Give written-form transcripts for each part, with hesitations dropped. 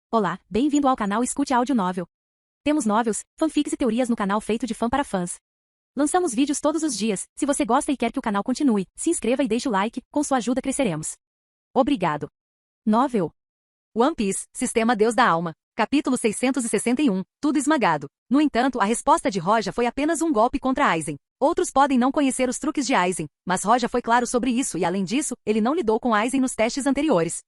Olá, bem-vindo ao canal Escute Áudio Novel. Temos novels, fanfics e teorias no canal feito de fã para fãs. Lançamos vídeos todos os dias. Se você gosta e quer que o canal continue, se inscreva e deixe o like, com sua ajuda cresceremos. Obrigado. Novel. One Piece, Sistema Deus da Alma. Capítulo 661, Tudo Esmagado. No entanto, a resposta de Roja foi apenas um golpe contra Aizen. Outros podem não conhecer os truques de Aizen, mas Roja foi claro sobre isso e além disso, ele não lidou com Aizen nos testes anteriores.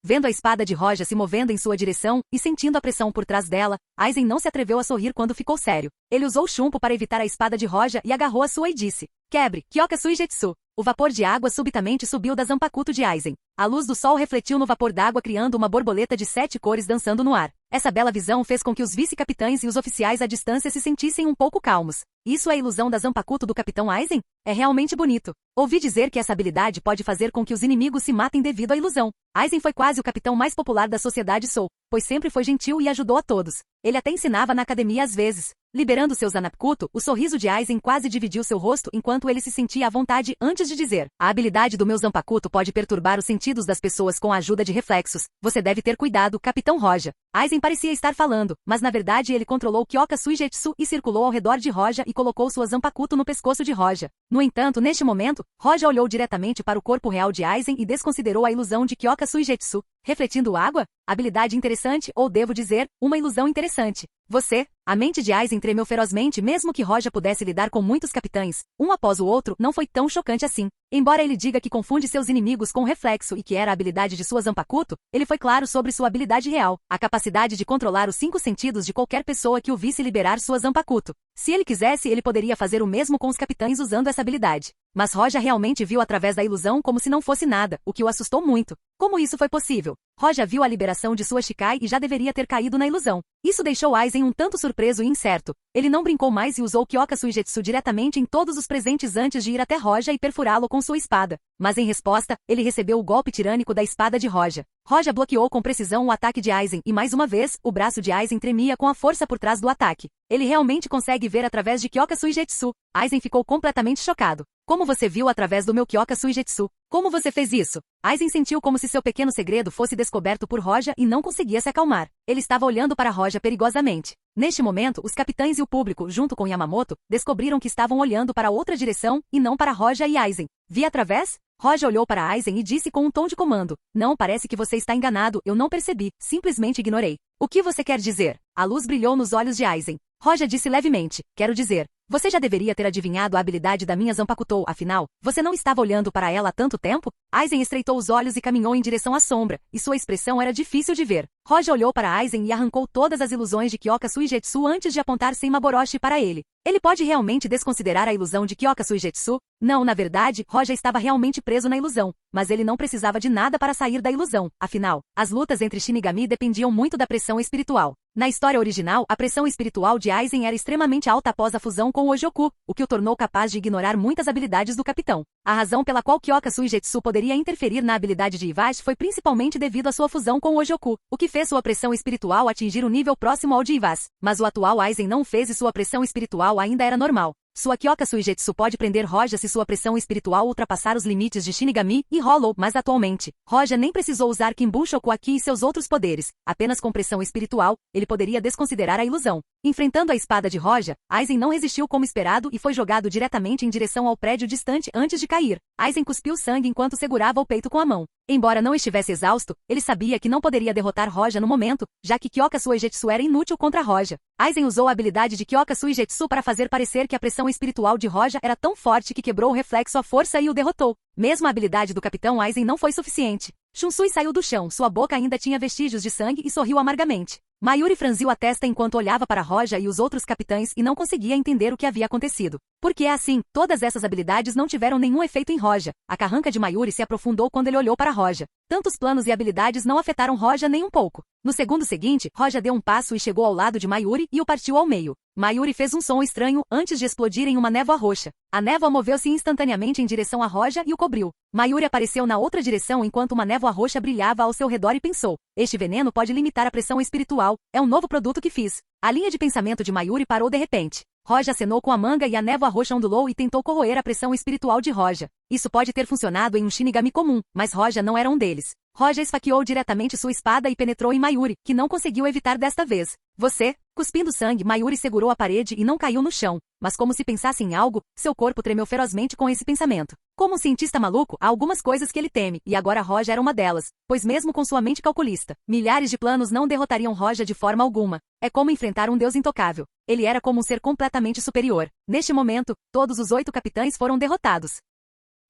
Vendo a espada de Roja se movendo em sua direção, e sentindo a pressão por trás dela, Aizen não se atreveu a sorrir quando ficou sério. Ele usou chumbo para evitar a espada de Roja e agarrou a sua e disse: "Quebre, Kyoka Suigetsu." O vapor de água subitamente subiu da Zanpakuto de Aizen. A luz do sol refletiu no vapor d'água criando uma borboleta de 7 cores dançando no ar. Essa bela visão fez com que os vice-capitães e os oficiais à distância se sentissem um pouco calmos. Isso é a ilusão da Zanpakuto do Capitão Aizen? É realmente bonito. Ouvi dizer que essa habilidade pode fazer com que os inimigos se matem devido à ilusão. Aizen foi quase o capitão mais popular da sociedade Soul, pois sempre foi gentil e ajudou a todos. Ele até ensinava na academia às vezes. Liberando seu Zanpakuto, o sorriso de Aizen quase dividiu seu rosto enquanto ele se sentia à vontade antes de dizer: "A habilidade do meu Zanpakuto pode perturbar os sentidos das pessoas com a ajuda de reflexos. Você deve ter cuidado, Capitão Roja." Aizen parecia estar falando, mas na verdade ele controlou Kyoka Suigetsu e circulou ao redor de Roja e colocou sua Zanpakuto no pescoço de Roja. No entanto, neste momento, Roja olhou diretamente para o corpo real de Aizen e desconsiderou a ilusão de Kyoka Suigetsu. Refletindo água? Habilidade interessante, ou devo dizer, uma ilusão interessante. Você? A mente de Aizen tremeu ferozmente mesmo que Roja pudesse lidar com muitos capitães. Um após o outro, não foi tão chocante assim. Embora ele diga que confunde seus inimigos com reflexo e que era a habilidade de sua Zanpakuto, ele foi claro sobre sua habilidade real, a capacidade de controlar os 5 sentidos de qualquer pessoa que o visse liberar sua Zanpakuto. Se ele quisesse, ele poderia fazer o mesmo com os capitães usando essa habilidade. Mas Roja realmente viu através da ilusão como se não fosse nada, o que o assustou muito. Como isso foi possível? Roja viu a liberação de sua Shikai e já deveria ter caído na ilusão. Isso deixou Aizen um tanto surpreso e incerto. Ele não brincou mais e usou Kyoka Suigetsu diretamente em todos os presentes antes de ir até Roja e perfurá-lo com sua espada. Mas em resposta, ele recebeu o golpe tirânico da espada de Roja. Roja bloqueou com precisão o ataque de Aizen e mais uma vez, o braço de Aizen tremia com a força por trás do ataque. Ele realmente consegue ver através de Kyoka Suigetsu. Aizen ficou completamente chocado. Como você viu através do meu Kyoka Suigetsu? Como você fez isso? Aizen sentiu como se seu pequeno segredo fosse descoberto por Roja e não conseguia se acalmar. Ele estava olhando para Roja perigosamente. Neste momento, os capitães e o público, junto com Yamamoto, descobriram que estavam olhando para outra direção e não para Roja e Aizen. Vi através? Roja olhou para Aizen e disse com um tom de comando: "Não, parece que você está enganado, eu não percebi, simplesmente ignorei." "O que você quer dizer?" A luz brilhou nos olhos de Aizen. Roja disse levemente: "Quero dizer, você já deveria ter adivinhado a habilidade da minha Zanpakuto, afinal, você não estava olhando para ela há tanto tempo?" Aizen estreitou os olhos e caminhou em direção à sombra, e sua expressão era difícil de ver. Roja olhou para Aizen e arrancou todas as ilusões de Kyoka Suigetsu antes de apontar Senmaboroshi para ele. Ele pode realmente desconsiderar a ilusão de Kyoka Suigetsu? Não, na verdade, Roja estava realmente preso na ilusão, mas ele não precisava de nada para sair da ilusão, afinal, as lutas entre Shinigami dependiam muito da pressão espiritual. Na história original, a pressão espiritual de Aizen era extremamente alta após a fusão com o Ojoku, o que o tornou capaz de ignorar muitas habilidades do capitão. A razão pela qual Kyoka Suigetsu poderia interferir na habilidade de Ivash foi principalmente devido à sua fusão com o Ojoku, o que fez sua pressão espiritual atingir um nível próximo ao de Ivash. Mas o atual Aizen não fez e sua pressão espiritual ainda era normal. Sua Kyoka Suigetsu pode prender Roja se sua pressão espiritual ultrapassar os limites de Shinigami e Hollow, mas atualmente, Roja nem precisou usar Kinbushoku Aki e seus outros poderes. Apenas com pressão espiritual, ele poderia desconsiderar a ilusão. Enfrentando a espada de Roja, Aizen não resistiu como esperado e foi jogado diretamente em direção ao prédio distante antes de cair. Aizen cuspiu sangue enquanto segurava o peito com a mão. Embora não estivesse exausto, ele sabia que não poderia derrotar Roja no momento, já que Kyoka Suigetsu era inútil contra Roja. Aizen usou a habilidade de Kyoka Suigetsu para fazer parecer que a pressão espiritual de Roja era tão forte que quebrou o reflexo à força e o derrotou. Mesmo a habilidade do Capitão Aizen não foi suficiente. Shunsui saiu do chão, sua boca ainda tinha vestígios de sangue e sorriu amargamente. Mayuri franziu a testa enquanto olhava para Roja e os outros capitães e não conseguia entender o que havia acontecido. Porque é assim, todas essas habilidades não tiveram nenhum efeito em Roja. A carranca de Mayuri se aprofundou quando ele olhou para Roja. Tantos planos e habilidades não afetaram Roja nem um pouco. No segundo seguinte, Roja deu um passo e chegou ao lado de Mayuri e o partiu ao meio. Mayuri fez um som estranho antes de explodir em uma névoa roxa. A névoa moveu-se instantaneamente em direção a Roja e o cobriu. Mayuri apareceu na outra direção enquanto uma névoa roxa brilhava ao seu redor e pensou: "Este veneno pode limitar a pressão espiritual. É um novo produto que fiz." A linha de pensamento de Mayuri parou de repente. Roja acenou com a manga e a névoa roxa ondulou e tentou corroer a pressão espiritual de Roja. Isso pode ter funcionado em um Shinigami comum, mas Roja não era um deles. Roja esfaqueou diretamente sua espada e penetrou em Mayuri, que não conseguiu evitar desta vez. Você? Cuspindo sangue, Mayuri segurou a parede e não caiu no chão. Mas como se pensasse em algo, seu corpo tremeu ferozmente com esse pensamento. Como um cientista maluco, há algumas coisas que ele teme, e agora Roja era uma delas, pois mesmo com sua mente calculista, milhares de planos não derrotariam Roja de forma alguma. É como enfrentar um deus intocável. Ele era como um ser completamente superior. Neste momento, todos os 8 capitães foram derrotados.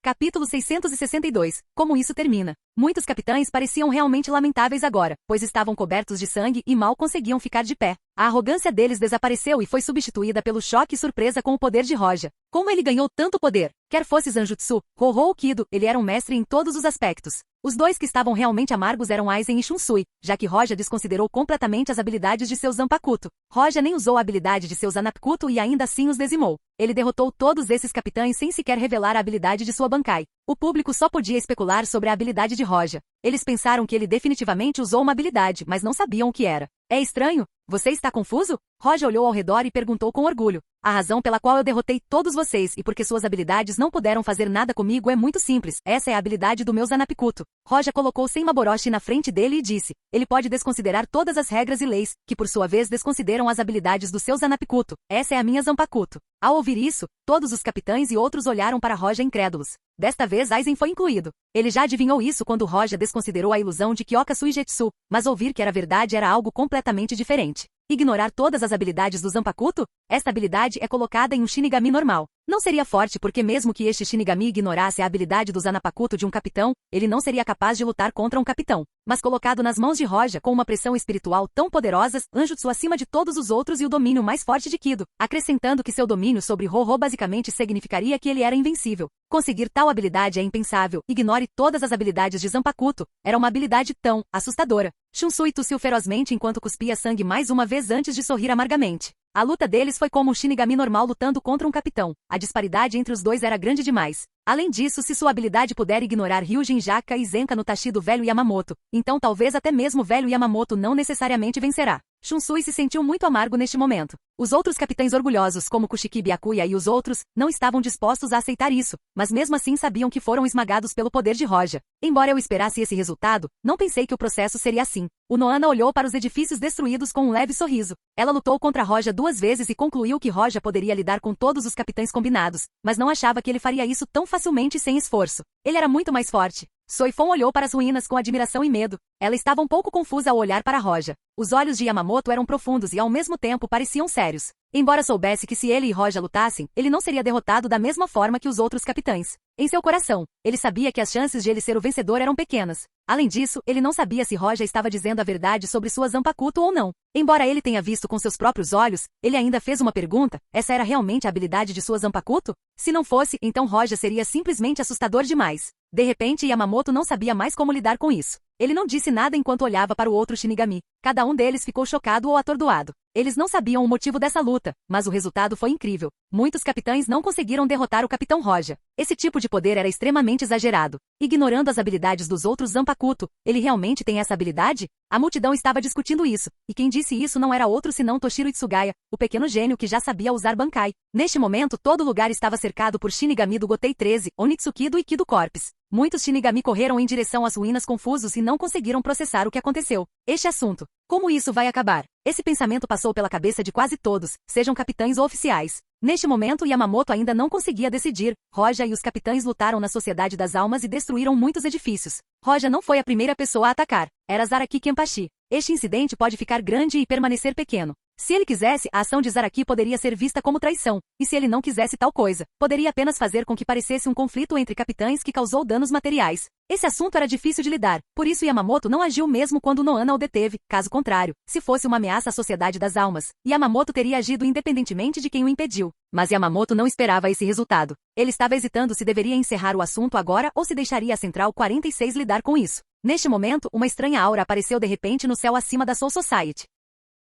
Capítulo 662. Como isso termina? Muitos capitães pareciam realmente lamentáveis agora, pois estavam cobertos de sangue e mal conseguiam ficar de pé. A arrogância deles desapareceu e foi substituída pelo choque e surpresa com o poder de Roja. Como ele ganhou tanto poder? Quer fosse Zanjutsu, Hoho ou Kido, ele era um mestre em todos os aspectos. Os dois que estavam realmente amargos eram Aizen e Shunsui, já que Roja desconsiderou completamente as habilidades de seu Zanpakuto. Roja nem usou a habilidade de seu Zanpakuto e ainda assim os dizimou. Ele derrotou todos esses capitães sem sequer revelar a habilidade de sua Bankai. O público só podia especular sobre a habilidade de Roja. Eles pensaram que ele definitivamente usou uma habilidade, mas não sabiam o que era. É estranho? Você está confuso? Roja olhou ao redor e perguntou com orgulho. A razão pela qual eu derrotei todos vocês e porque suas habilidades não puderam fazer nada comigo é muito simples. Essa é a habilidade do meu Zanpakuto. Roja colocou Senmaboroshi na frente dele e disse. Ele pode desconsiderar todas as regras e leis, que por sua vez desconsideram as habilidades do seu Zanpakuto. Essa é a minha Zanpakuto. Ao ouvir isso, todos os capitães e outros olharam para Roja incrédulos. Desta vez Aizen foi incluído. Ele já adivinhou isso quando Roja desconsiderou a ilusão de Kyoka Suigetsu, mas ouvir que era verdade era algo completamente diferente. Ignorar todas as habilidades do Zanpakuto? Esta habilidade é colocada em um Shinigami normal. Não seria forte porque mesmo que este Shinigami ignorasse a habilidade do Zanpakuto de um capitão, ele não seria capaz de lutar contra um capitão. Mas colocado nas mãos de Roja com uma pressão espiritual tão poderosa, Anjutsu acima de todos os outros e o domínio mais forte de Kido, acrescentando que seu domínio sobre Hoho basicamente significaria que ele era invencível. Conseguir tal habilidade é impensável. Ignore todas as habilidades de Zanpakuto. Era uma habilidade tão assustadora. Shunsui tossiu ferozmente enquanto cuspia sangue mais uma vez antes de sorrir amargamente. A luta deles foi como um Shinigami normal lutando contra um capitão. A disparidade entre os dois era grande demais. Além disso, se sua habilidade puder ignorar Ryujin Jaka e Zenka no Tachi do velho Yamamoto, então talvez até mesmo o velho Yamamoto não necessariamente vencerá. Shunsui se sentiu muito amargo neste momento. Os outros capitães orgulhosos, como Kushiki Byakuya e os outros, não estavam dispostos a aceitar isso, mas mesmo assim sabiam que foram esmagados pelo poder de Roja. Embora eu esperasse esse resultado, não pensei que o processo seria assim. O Noana olhou para os edifícios destruídos com um leve sorriso. Ela lutou contra Roja 2 vezes e concluiu que Roja poderia lidar com todos os capitães combinados, mas não achava que ele faria isso tão facilmente e sem esforço. Ele era muito mais forte. Soifon olhou para as ruínas com admiração e medo. Ela estava um pouco confusa ao olhar para Roja. Os olhos de Yamamoto eram profundos e ao mesmo tempo pareciam sérios. Embora soubesse que se ele e Roja lutassem, ele não seria derrotado da mesma forma que os outros capitães. Em seu coração, ele sabia que as chances de ele ser o vencedor eram pequenas. Além disso, ele não sabia se Roja estava dizendo a verdade sobre sua Zanpakuto ou não. Embora ele tenha visto com seus próprios olhos, ele ainda fez uma pergunta: essa era realmente a habilidade de sua Zanpakuto? Se não fosse, então Roja seria simplesmente assustador demais. De repente, Yamamoto não sabia mais como lidar com isso. Ele não disse nada enquanto olhava para o outro Shinigami. Cada um deles ficou chocado ou atordoado. Eles não sabiam o motivo dessa luta, mas o resultado foi incrível. Muitos capitães não conseguiram derrotar o Capitão Roja. Esse tipo de poder era extremamente exagerado. Ignorando as habilidades dos outros Zanpakuto, ele realmente tem essa habilidade? A multidão estava discutindo isso, e quem disse isso não era outro senão Toshiro Itsugaya, o pequeno gênio que já sabia usar Bankai. Neste momento todo lugar estava cercado por Shinigami do Gotei 13, Onitsukido e Kido Corps. Muitos Shinigami correram em direção às ruínas confusos e não conseguiram processar o que aconteceu. Este assunto. Como isso vai acabar? Esse pensamento passou pela cabeça de quase todos, sejam capitães ou oficiais. Neste momento Yamamoto ainda não conseguia decidir. Roja e os capitães lutaram na Sociedade das Almas e destruíram muitos edifícios. Roja não foi a primeira pessoa a atacar. Era Zaraki Kenpachi. Este incidente pode ficar grande e permanecer pequeno. Se ele quisesse, a ação de Zaraki poderia ser vista como traição, e se ele não quisesse tal coisa, poderia apenas fazer com que parecesse um conflito entre capitães que causou danos materiais. Esse assunto era difícil de lidar, por isso Yamamoto não agiu mesmo quando Noana o deteve. Caso contrário, se fosse uma ameaça à Sociedade das Almas, Yamamoto teria agido independentemente de quem o impediu. Mas Yamamoto não esperava esse resultado. Ele estava hesitando se deveria encerrar o assunto agora ou se deixaria a Central 46 lidar com isso. Neste momento, uma estranha aura apareceu de repente no céu acima da Soul Society.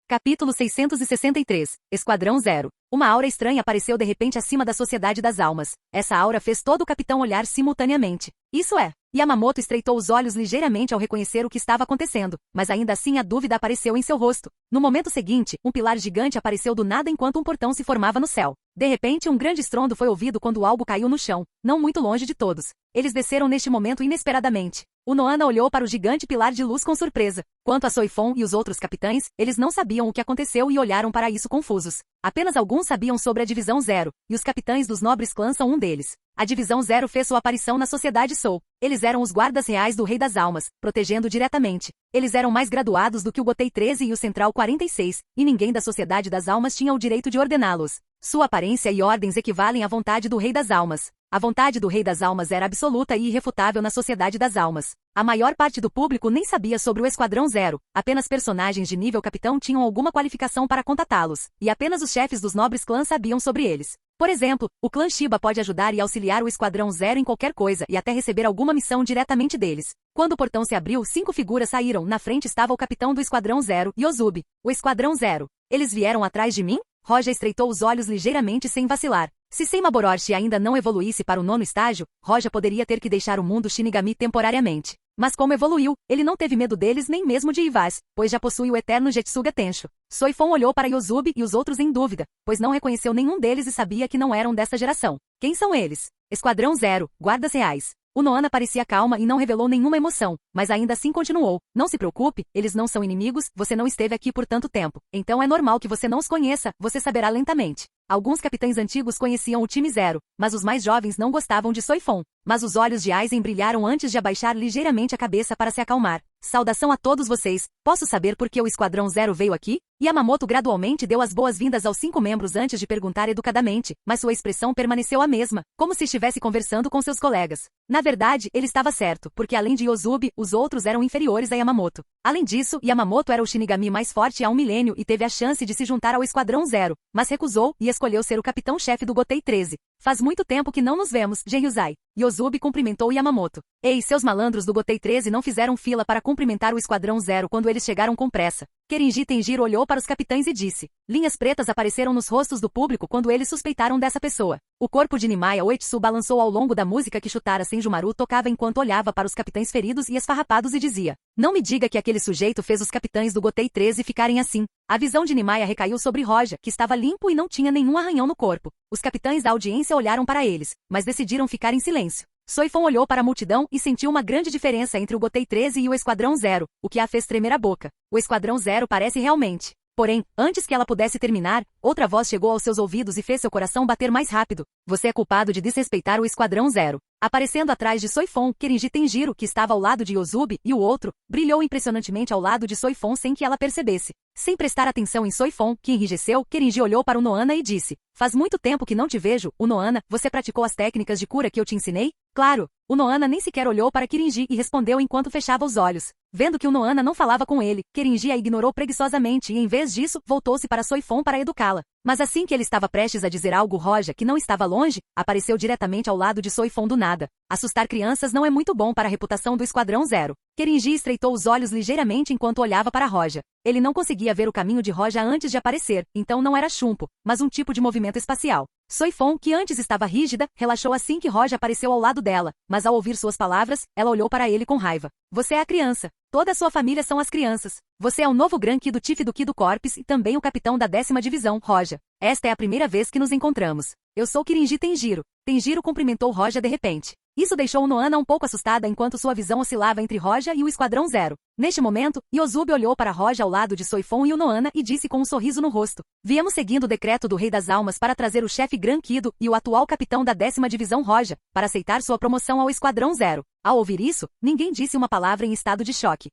Capítulo 663. Esquadrão Zero. Uma aura estranha apareceu de repente acima da Sociedade das Almas. Essa aura fez todo o capitão olhar simultaneamente. Isso é. Yamamoto estreitou os olhos ligeiramente ao reconhecer o que estava acontecendo, mas ainda assim a dúvida apareceu em seu rosto. No momento seguinte, um pilar gigante apareceu do nada enquanto um portão se formava no céu. De repente, um grande estrondo foi ouvido quando algo caiu no chão, não muito longe de todos. Eles desceram neste momento inesperadamente. O Noana olhou para o gigante pilar de luz com surpresa. Quanto a Soifon e os outros capitães, eles não sabiam o que aconteceu e olharam para isso confusos. Apenas alguns sabiam sobre a Divisão Zero, e os capitães dos nobres clãs são um deles. A Divisão Zero fez sua aparição na Sociedade Soul. Eles eram os guardas reais do Rei das Almas, protegendo diretamente. Eles eram mais graduados do que o Gotei 13 e o Central 46, e ninguém da Sociedade das Almas tinha o direito de ordená-los. Sua aparência e ordens equivalem à vontade do Rei das Almas. A vontade do Rei das Almas era absoluta e irrefutável na Sociedade das Almas. A maior parte do público nem sabia sobre o Esquadrão Zero, apenas personagens de nível capitão tinham alguma qualificação para contatá-los, e apenas os chefes dos nobres clãs sabiam sobre eles. Por exemplo, o clã Shiba pode ajudar e auxiliar o Esquadrão Zero em qualquer coisa e até receber alguma missão diretamente deles. Quando o portão se abriu, 5 figuras saíram. Na frente estava o capitão do Esquadrão Zero, Yozubi. O Esquadrão Zero. Eles vieram atrás de mim? Roja estreitou os olhos ligeiramente sem vacilar. Se Senma Orochi ainda não evoluísse para o 9º estágio, Roja poderia ter que deixar o mundo Shinigami temporariamente. Mas como evoluiu, ele não teve medo deles nem mesmo de Ivaz, pois já possui o eterno Jetsuga Tensho. Soifon olhou para Yozubi e os outros em dúvida, pois não reconheceu nenhum deles e sabia que não eram dessa geração. Quem são eles? Esquadrão Zero, guardas reais. O Noana parecia calma e não revelou nenhuma emoção, mas ainda assim continuou. Não se preocupe, eles não são inimigos, você não esteve aqui por tanto tempo. Então é normal que você não os conheça, você saberá lentamente. Alguns capitães antigos conheciam o time Zero, mas os mais jovens não gostavam de Soifon. Mas os olhos de Aizen brilharam antes de abaixar ligeiramente a cabeça para se acalmar. Saudação a todos vocês. Posso saber por que o Esquadrão Zero veio aqui? Yamamoto gradualmente deu as boas-vindas aos 5 membros antes de perguntar educadamente, mas sua expressão permaneceu a mesma, como se estivesse conversando com seus colegas. Na verdade, ele estava certo, porque além de Yozubi, os outros eram inferiores a Yamamoto. Além disso, Yamamoto era o Shinigami mais forte há um milênio e teve a chance de se juntar ao Esquadrão Zero, mas recusou e escolheu ser o capitão-chefe do Gotei 13. Faz muito tempo que não nos vemos, Genryuzai. Yozubi cumprimentou Yamamoto. Ei, seus malandros do Gotei 13 não fizeram fila para cumprimentar o Esquadrão Zero quando eles chegaram com pressa. Kerinji Tenjiro olhou para os capitães e disse. Linhas pretas apareceram nos rostos do público quando eles suspeitaram dessa pessoa. O corpo de Nimaya Uetsu balançou ao longo da música que Shutara Senjumaru tocava enquanto olhava para os capitães feridos e esfarrapados e dizia. Não me diga que aquele sujeito fez os capitães do Gotei 13 ficarem assim. A visão de Nimaya recaiu sobre Roja, que estava limpo e não tinha nenhum arranhão no corpo. Os capitães da audiência olharam para eles, mas decidiram ficar em silêncio. Soifon olhou para a multidão e sentiu uma grande diferença entre o Gotei 13 e o Esquadrão Zero, o que a fez tremer a boca. O Esquadrão Zero parece realmente. Porém, antes que ela pudesse terminar, outra voz chegou aos seus ouvidos e fez seu coração bater mais rápido. Você é culpado de desrespeitar o Esquadrão Zero. Aparecendo atrás de Soifon, Kerinji Tenjiro, que estava ao lado de Yozubi, e o outro, brilhou impressionantemente ao lado de Soifon sem que ela percebesse. Sem prestar atenção em Soifon, que enrijeceu, Kerinji olhou para o Noana e disse. Faz muito tempo que não te vejo, o Noana, você praticou as técnicas de cura que eu te ensinei? Claro. O Noana nem sequer olhou para Kerinji e respondeu enquanto fechava os olhos. Vendo que o Noana não falava com ele, Kerinji a ignorou preguiçosamente e em vez disso, voltou-se para Soifon para educá-la. Mas assim que ele estava prestes a dizer algo, Roja, que não estava longe, apareceu diretamente ao lado de Soifon do nada. Assustar crianças não é muito bom para a reputação do Esquadrão Zero. Kerinji estreitou os olhos ligeiramente enquanto olhava para Roja. Ele não conseguia ver o caminho de Roja antes de aparecer, então não era chumpo, mas um tipo de movimento espacial. Soifon, que antes estava rígida, relaxou assim que Roja apareceu ao lado dela, mas ao ouvir suas palavras, ela olhou para ele com raiva. Você é a criança. Toda a sua família são as crianças. Você é o novo Gran Ki do Chief do Kido Corps e também o capitão da 10ª divisão, Roja. Esta é a primeira vez que nos encontramos. Eu sou Kerinji Tenjiro. Tenjiro cumprimentou Roja de repente. Isso deixou o Noana um pouco assustada enquanto sua visão oscilava entre Roja e o Esquadrão Zero. Neste momento, Yozubi olhou para Roja ao lado de Soifon e o Noana e disse com um sorriso no rosto. Viemos seguindo o decreto do Rei das Almas para trazer o chefe Gran Kido e o atual capitão da 10ª divisão Roja, para aceitar sua promoção ao Esquadrão Zero. Ao ouvir isso, ninguém disse uma palavra em estado de choque.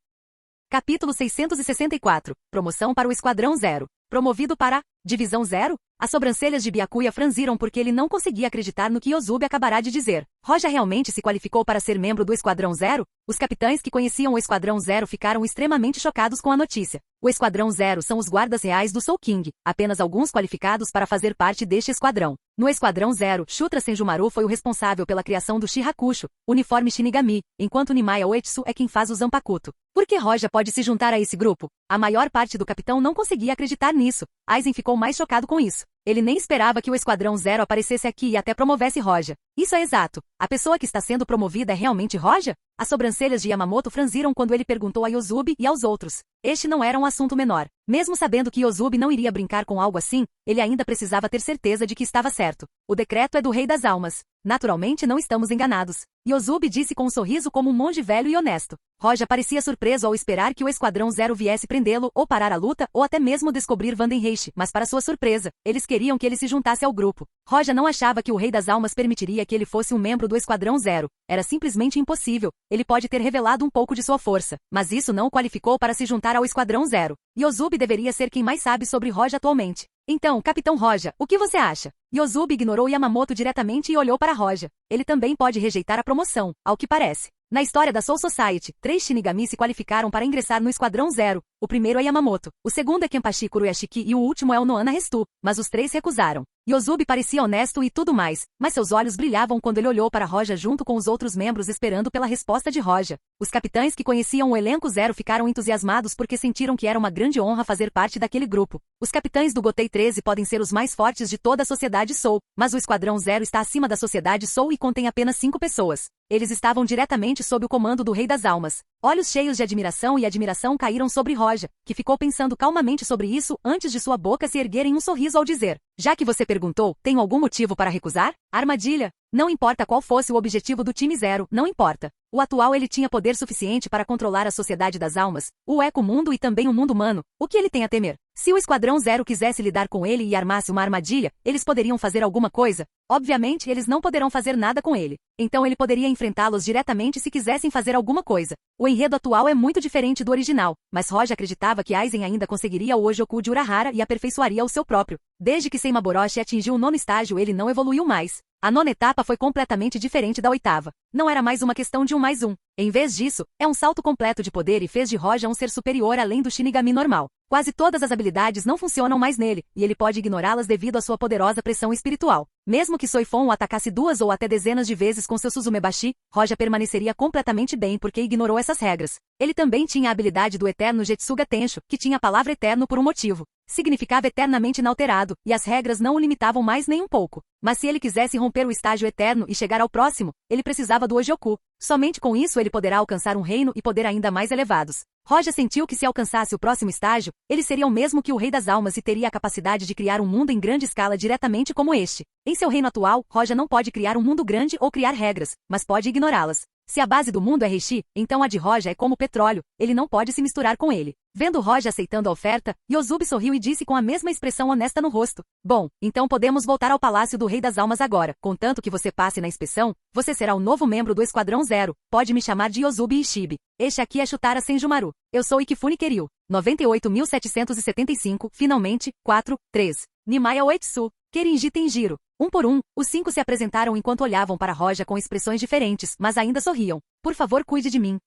Capítulo 664. Promoção para o Esquadrão Zero. Promovido para Divisão Zero? As sobrancelhas de Byakuya franziram porque ele não conseguia acreditar no que Yozubi acabará de dizer. Roja realmente se qualificou para ser membro do Esquadrão Zero? Os capitães que conheciam o Esquadrão Zero ficaram extremamente chocados com a notícia. O Esquadrão Zero são os guardas reais do Soul King, apenas alguns qualificados para fazer parte deste esquadrão. No Esquadrão Zero, Shutra Senjumaru foi o responsável pela criação do Shihakusho, uniforme Shinigami, enquanto Nimaya Uetsu é quem faz o Zanpakuto. Por que Roja pode se juntar a esse grupo? A maior parte do capitão não conseguia acreditar nisso. Aizen ficou mais chocado com isso. Ele nem esperava que o Esquadrão Zero aparecesse aqui e até promovesse Roja. Isso é exato. A pessoa que está sendo promovida é realmente Roja? As sobrancelhas de Yamamoto franziram quando ele perguntou a Yozubi e aos outros. Este não era um assunto menor. Mesmo sabendo que Yozubi não iria brincar com algo assim, ele ainda precisava ter certeza de que estava certo. O decreto é do Rei das Almas. Naturalmente não estamos enganados. Yozubi disse com um sorriso como um monge velho e honesto. Roja parecia surpreso ao esperar que o Esquadrão Zero viesse prendê-lo, ou parar a luta, ou até mesmo descobrir Vandenreich, mas para sua surpresa, eles queriam que ele se juntasse ao grupo. Roja não achava que o Rei das Almas permitiria que ele fosse um membro do Esquadrão Zero. Era simplesmente impossível. Ele pode ter revelado um pouco de sua força, mas isso não o qualificou para se juntar ao Esquadrão Zero. Yozubi deveria ser quem mais sabe sobre Roja atualmente. Então, Capitão Roja, o que você acha? Yozubi ignorou Yamamoto diretamente e olhou para Roja. Ele também pode rejeitar a promoção, ao que parece. Na história da Soul Society, 3 Shinigami se qualificaram para ingressar no Esquadrão Zero. O primeiro é Yamamoto, o segundo é Kenpachi Kuroyashiki e o último é o Noana Restu, mas os 3 recusaram. Yozubi parecia honesto e tudo mais, mas seus olhos brilhavam quando ele olhou para Roja junto com os outros membros esperando pela resposta de Roja. Os capitães que conheciam o elenco Zero ficaram entusiasmados porque sentiram que era uma grande honra fazer parte daquele grupo. Os capitães do Gotei 13 podem ser os mais fortes de toda a sociedade Soul, mas o Esquadrão Zero está acima da sociedade Soul e contém apenas 5 pessoas. Eles estavam diretamente sob o comando do Rei das Almas. Olhos cheios de admiração e admiração caíram sobre Roja, que ficou pensando calmamente sobre isso antes de sua boca se erguer em um sorriso ao dizer: já que você perguntou, tenho algum motivo para recusar? Armadilha? Não importa qual fosse o objetivo do time Zero, não importa. O atual ele tinha poder suficiente para controlar a sociedade das almas, o eco-mundo e também o mundo humano. O que ele tem a temer? Se o Esquadrão Zero quisesse lidar com ele e armasse uma armadilha, eles poderiam fazer alguma coisa? Obviamente, eles não poderão fazer nada com ele. Então ele poderia enfrentá-los diretamente se quisessem fazer alguma coisa. O enredo atual é muito diferente do original, mas Roja acreditava que Aizen ainda conseguiria o Ojoku de Urahara e aperfeiçoaria o seu próprio. Desde que Seimaboroshi atingiu o 9º estágio, ele não evoluiu mais. A 9ª etapa foi completamente diferente da 8ª. Não era mais uma questão de 1 mais 1. Em vez disso, é um salto completo de poder e fez de Roja um ser superior além do Shinigami normal. Quase todas as habilidades não funcionam mais nele, e ele pode ignorá-las devido à sua poderosa pressão espiritual. Mesmo que Soifon o atacasse 2 ou até dezenas de vezes com seu Suzumebashi, Roja permaneceria completamente bem porque ignorou essas regras. Ele também tinha a habilidade do Eterno Jetsuga Tensho, que tinha a palavra eterno por um motivo. Significava eternamente inalterado, e as regras não o limitavam mais nem um pouco. Mas se ele quisesse romper o estágio eterno e chegar ao próximo, ele precisava do Ojoku. Somente com isso ele poderá alcançar um reino e poder ainda mais elevados. Roja sentiu que se alcançasse o próximo estágio, ele seria o mesmo que o Rei das Almas e teria a capacidade de criar um mundo em grande escala diretamente como este. Em seu reino atual, Roja não pode criar um mundo grande ou criar regras, mas pode ignorá-las. Se a base do mundo é Reishi, então a de Roja é como petróleo, ele não pode se misturar com ele. Vendo Roja aceitando a oferta, Yozubi sorriu e disse com a mesma expressão honesta no rosto: bom, então podemos voltar ao Palácio do Rei das Almas agora. Contanto que você passe na inspeção, você será o novo membro do Esquadrão Zero. Pode me chamar de Yozubi Ishibe. Este aqui é Shutara Senjumaru. Eu sou Ikifune Kiryu. 98.775, finalmente, 4, 3. Nimaya Oetsu. Kerinji Tenjiro. Um por um, os 5 se apresentaram enquanto olhavam para Roja com expressões diferentes, mas ainda sorriam. Por favor, cuide de mim.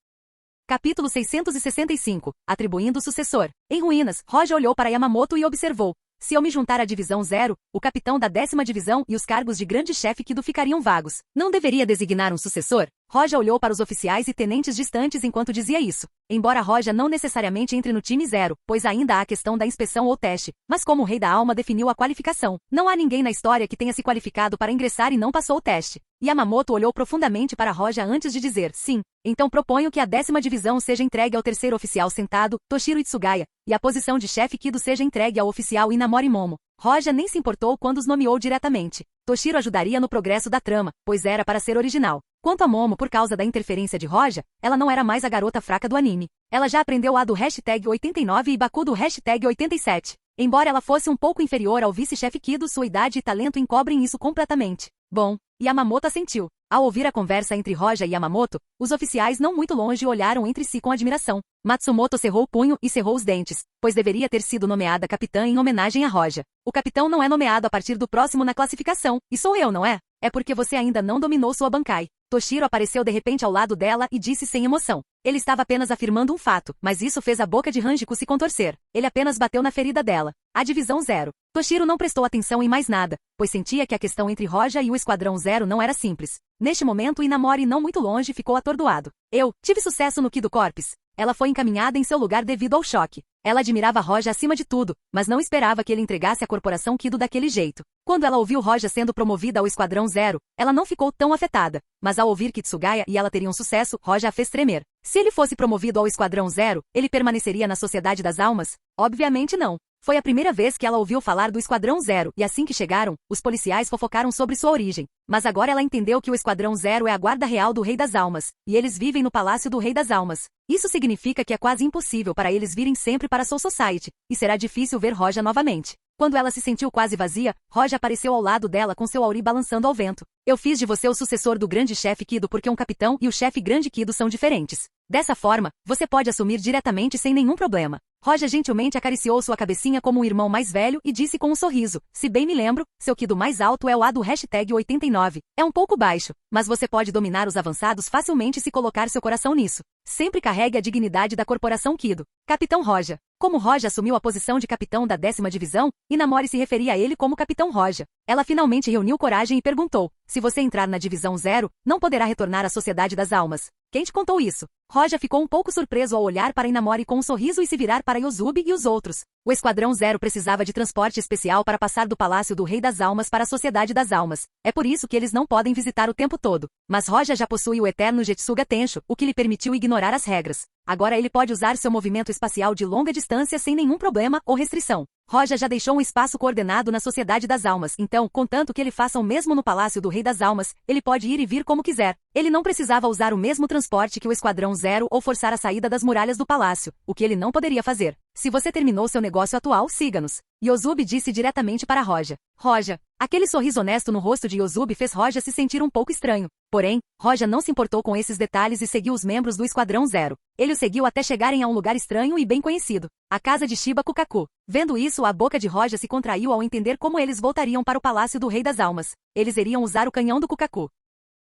Capítulo 665. Atribuindo o sucessor. Em ruínas, Roja olhou para Yamamoto e observou: se eu me juntar à Divisão Zero, o capitão da 10ª divisão e os cargos de grande chefe Kido ficariam vagos. Não deveria designar um sucessor? Roja olhou para os oficiais e tenentes distantes enquanto dizia isso. Embora Roja não necessariamente entre no time Zero, pois ainda há a questão da inspeção ou teste, mas como o Rei da Alma definiu a qualificação, não há ninguém na história que tenha se qualificado para ingressar e não passou o teste. Yamamoto olhou profundamente para Roja antes de dizer: sim, então proponho que a 10ª divisão seja entregue ao 3º oficial sentado, Toshiro Itsugaya, e a posição de chefe Kido seja entregue ao oficial Inamori Momo. Roja nem se importou quando os nomeou diretamente. Toshiro ajudaria no progresso da trama, pois era para ser original. Quanto a Momo, por causa da interferência de Roja, ela não era mais a garota fraca do anime. Ela já aprendeu a do hashtag 89 e Baku do hashtag 87. Embora ela fosse um pouco inferior ao vice-chefe Kido, sua idade e talento encobrem isso completamente. Bom, Yamamoto assentiu. Ao ouvir a conversa entre Roja e Yamamoto, os oficiais não muito longe olharam entre si com admiração. Matsumoto cerrou o punho e cerrou os dentes, pois deveria ter sido nomeada capitã em homenagem a Roja. O capitão não é nomeado a partir do próximo na classificação, e sou eu, não é? É porque você ainda não dominou sua Bankai. Toshiro apareceu de repente ao lado dela e disse sem emoção. Ele estava apenas afirmando um fato, mas isso fez a boca de Hanjiko se contorcer. Ele apenas bateu na ferida dela. A Divisão Zero. Toshiro não prestou atenção em mais nada, pois sentia que a questão entre Roja e o Esquadrão Zero não era simples. Neste momento, Inamori, não muito longe, ficou atordoado. Eu tive sucesso no Kido Corps. Ela foi encaminhada em seu lugar devido ao choque. Ela admirava Roja acima de tudo, mas não esperava que ele entregasse a corporação Kido daquele jeito. Quando ela ouviu Roja sendo promovida ao Esquadrão Zero, ela não ficou tão afetada, mas ao ouvir que Tsugaya e ela teriam sucesso, Roja a fez tremer. Se ele fosse promovido ao Esquadrão Zero, ele permaneceria na Sociedade das Almas? Obviamente não. Foi a primeira vez que ela ouviu falar do Esquadrão Zero, e assim que chegaram, os policiais fofocaram sobre sua origem. Mas agora ela entendeu que o Esquadrão Zero é a guarda real do Rei das Almas, e eles vivem no Palácio do Rei das Almas. Isso significa que é quase impossível para eles virem sempre para Soul Society, e será difícil ver Roja novamente. Quando ela se sentiu quase vazia, Roja apareceu ao lado dela com seu auri balançando ao vento. Eu fiz de você o sucessor do grande chefe Kido porque um capitão e o chefe grande Kido são diferentes. Dessa forma, você pode assumir diretamente sem nenhum problema. Roja gentilmente acariciou sua cabecinha como um irmão mais velho e disse com um sorriso, se bem me lembro, seu Kido mais alto é o A do #89. É um pouco baixo, mas você pode dominar os avançados facilmente se colocar seu coração nisso. Sempre carregue a dignidade da corporação Kido. Capitão Roja. Como Roja assumiu a posição de capitão da 10ª divisão, Inamori se referia a ele como Capitão Roja. Ela finalmente reuniu coragem e perguntou, se você entrar na divisão 0, não poderá retornar à Sociedade das Almas. Quem te contou isso? Roja ficou um pouco surpreso ao olhar para Inamori com um sorriso e se virar para Yozubi e os outros. O Esquadrão Zero precisava de transporte especial para passar do Palácio do Rei das Almas para a Sociedade das Almas. É por isso que eles não podem visitar o tempo todo. Mas Roja já possui o eterno Jetsuga Tensho, o que lhe permitiu ignorar as regras. Agora ele pode usar seu movimento espacial de longa distância sem nenhum problema ou restrição. Roja já deixou um espaço coordenado na Sociedade das Almas, então, contanto que ele faça o mesmo no Palácio do Rei das Almas, ele pode ir e vir como quiser. Ele não precisava usar o mesmo transporte que o Esquadrão Zero ou forçar a saída das muralhas do palácio, o que ele não poderia fazer. Se você terminou seu negócio atual, siga-nos. Yozubi disse diretamente para Roja. Roja. Aquele sorriso honesto no rosto de Yozubi fez Roja se sentir um pouco estranho. Porém, Roja não se importou com esses detalhes e seguiu os membros do Esquadrão Zero. Ele o seguiu até chegarem a um lugar estranho e bem conhecido. A casa de Shiba Kukaku. Vendo isso, a boca de Roja se contraiu ao entender como eles voltariam para o Palácio do Rei das Almas. Eles iriam usar o canhão do Kukaku.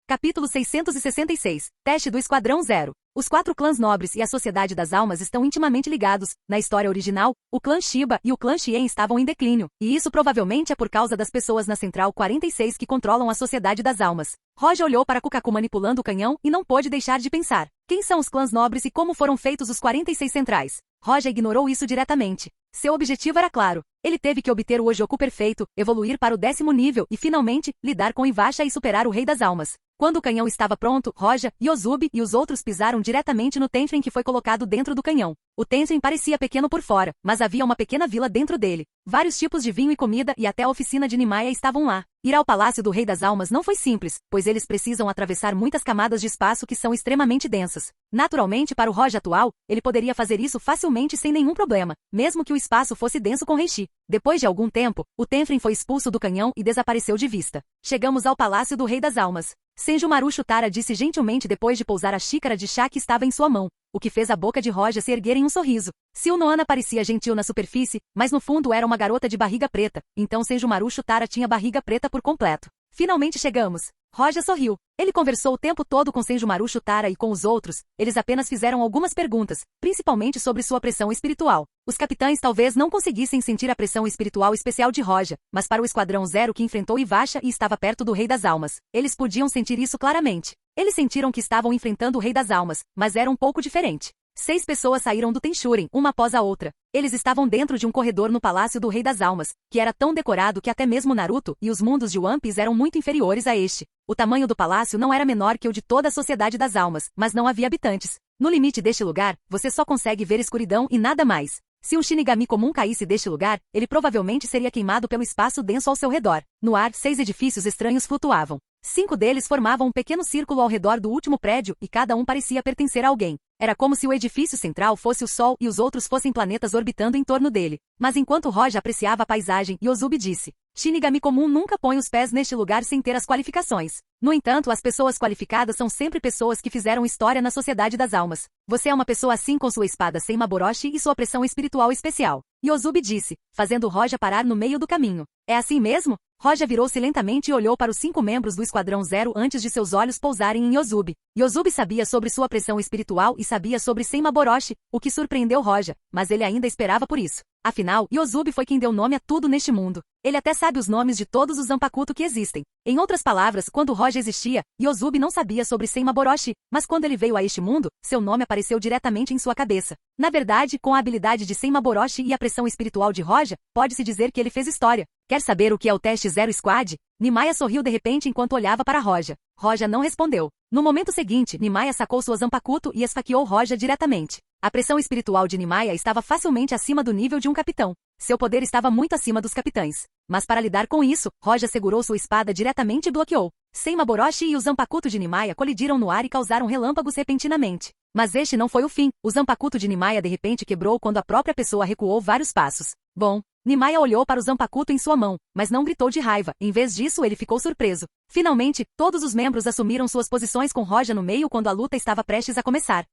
Capítulo 666. Teste do Esquadrão Zero. Os 4 clãs nobres e a Sociedade das Almas estão intimamente ligados. Na história original, o clã Shiba e o clã Shien estavam em declínio, e isso provavelmente é por causa das pessoas na Central 46 que controlam a Sociedade das Almas. Roja olhou para Kukaku manipulando o canhão e não pôde deixar de pensar. Quem são os clãs nobres e como foram feitos os 46 centrais? Roja ignorou isso diretamente. Seu objetivo era claro. Ele teve que obter o Ojoku perfeito, evoluir para o 10º nível e, finalmente, lidar com Ivasha e superar o Rei das Almas. Quando o canhão estava pronto, Roja, Yozubi e os outros pisaram diretamente no Tenshin que foi colocado dentro do canhão. O Tenshin parecia pequeno por fora, mas havia uma pequena vila dentro dele. Vários tipos de vinho e comida e até a oficina de Nimaya estavam lá. Ir ao Palácio do Rei das Almas não foi simples, pois eles precisam atravessar muitas camadas de espaço que são extremamente densas. Naturalmente, para o Roja atual, ele poderia fazer isso facilmente sem nenhum problema, mesmo que o espaço fosse denso com Reishi. Depois de algum tempo, o Tenshin foi expulso do canhão e desapareceu de vista. Chegamos ao Palácio do Rei das Almas. Senjumaru Shutara disse gentilmente depois de pousar a xícara de chá que estava em sua mão, o que fez a boca de Roja se erguer em um sorriso. Silnoana parecia gentil na superfície, mas no fundo era uma garota de barriga preta, então Senjumaru Shutara tinha barriga preta por completo. Finalmente chegamos. Roja sorriu. Ele conversou o tempo todo com Senjumaru Shutara e com os outros, eles apenas fizeram algumas perguntas, principalmente sobre sua pressão espiritual. Os capitães talvez não conseguissem sentir a pressão espiritual especial de Roja, mas para o Esquadrão Zero que enfrentou Ivasha e estava perto do Rei das Almas, eles podiam sentir isso claramente. Eles sentiram que estavam enfrentando o Rei das Almas, mas era um pouco diferente. 6 pessoas saíram do Tenshuren, uma após a outra. Eles estavam dentro de um corredor no Palácio do Rei das Almas, que era tão decorado que até mesmo Naruto e os mundos de One Piece eram muito inferiores a este. O tamanho do palácio não era menor que o de toda a Sociedade das Almas, mas não havia habitantes. No limite deste lugar, você só consegue ver escuridão e nada mais. Se um Shinigami comum caísse deste lugar, ele provavelmente seria queimado pelo espaço denso ao seu redor. No ar, 6 edifícios estranhos flutuavam. 5 deles formavam um pequeno círculo ao redor do último prédio e cada um parecia pertencer a alguém. Era como se o edifício central fosse o Sol e os outros fossem planetas orbitando em torno dele. Mas enquanto Roja apreciava a paisagem, Yozubi disse: Shinigami comum nunca põe os pés neste lugar sem ter as qualificações. No entanto, as pessoas qualificadas são sempre pessoas que fizeram história na Sociedade das Almas. Você é uma pessoa assim com sua espada sem Maboroshi e sua pressão espiritual especial. Yozubi disse, fazendo Roja parar no meio do caminho. É assim mesmo? Roja virou-se lentamente e olhou para os 5 membros do Esquadrão Zero antes de seus olhos pousarem em Yozubi. Yozubi sabia sobre sua pressão espiritual e sabia sobre Senma Boroshi, o que surpreendeu Roja, mas ele ainda esperava por isso. Afinal, Yozubi foi quem deu nome a tudo neste mundo. Ele até sabe os nomes de todos os Zanpakuto que existem. Em outras palavras, quando Roja existia, Yozubi não sabia sobre Senmaboroshi, mas quando ele veio a este mundo, seu nome apareceu diretamente em sua cabeça. Na verdade, com a habilidade de Senmaboroshi e a pressão espiritual de Roja, pode-se dizer que ele fez história. Quer saber o que é o teste Zero Squad? Nimaya sorriu de repente enquanto olhava para Roja. Roja não respondeu. No momento seguinte, Nimaya sacou sua Zanpakuto e esfaqueou Roja diretamente. A pressão espiritual de Nimaya estava facilmente acima do nível de um capitão. Seu poder estava muito acima dos capitães. Mas para lidar com isso, Roja segurou sua espada diretamente e bloqueou. Senmaboroshi e o Zanpakuto de Nimaya colidiram no ar e causaram relâmpagos repentinamente. Mas este não foi o fim. O Zanpakuto de Nimaya de repente quebrou quando a própria pessoa recuou vários passos. Bom, Nimaya olhou para o Zanpakuto em sua mão, mas não gritou de raiva. Em vez disso, ele ficou surpreso. Finalmente, todos os membros assumiram suas posições com Roja no meio quando a luta estava prestes a começar.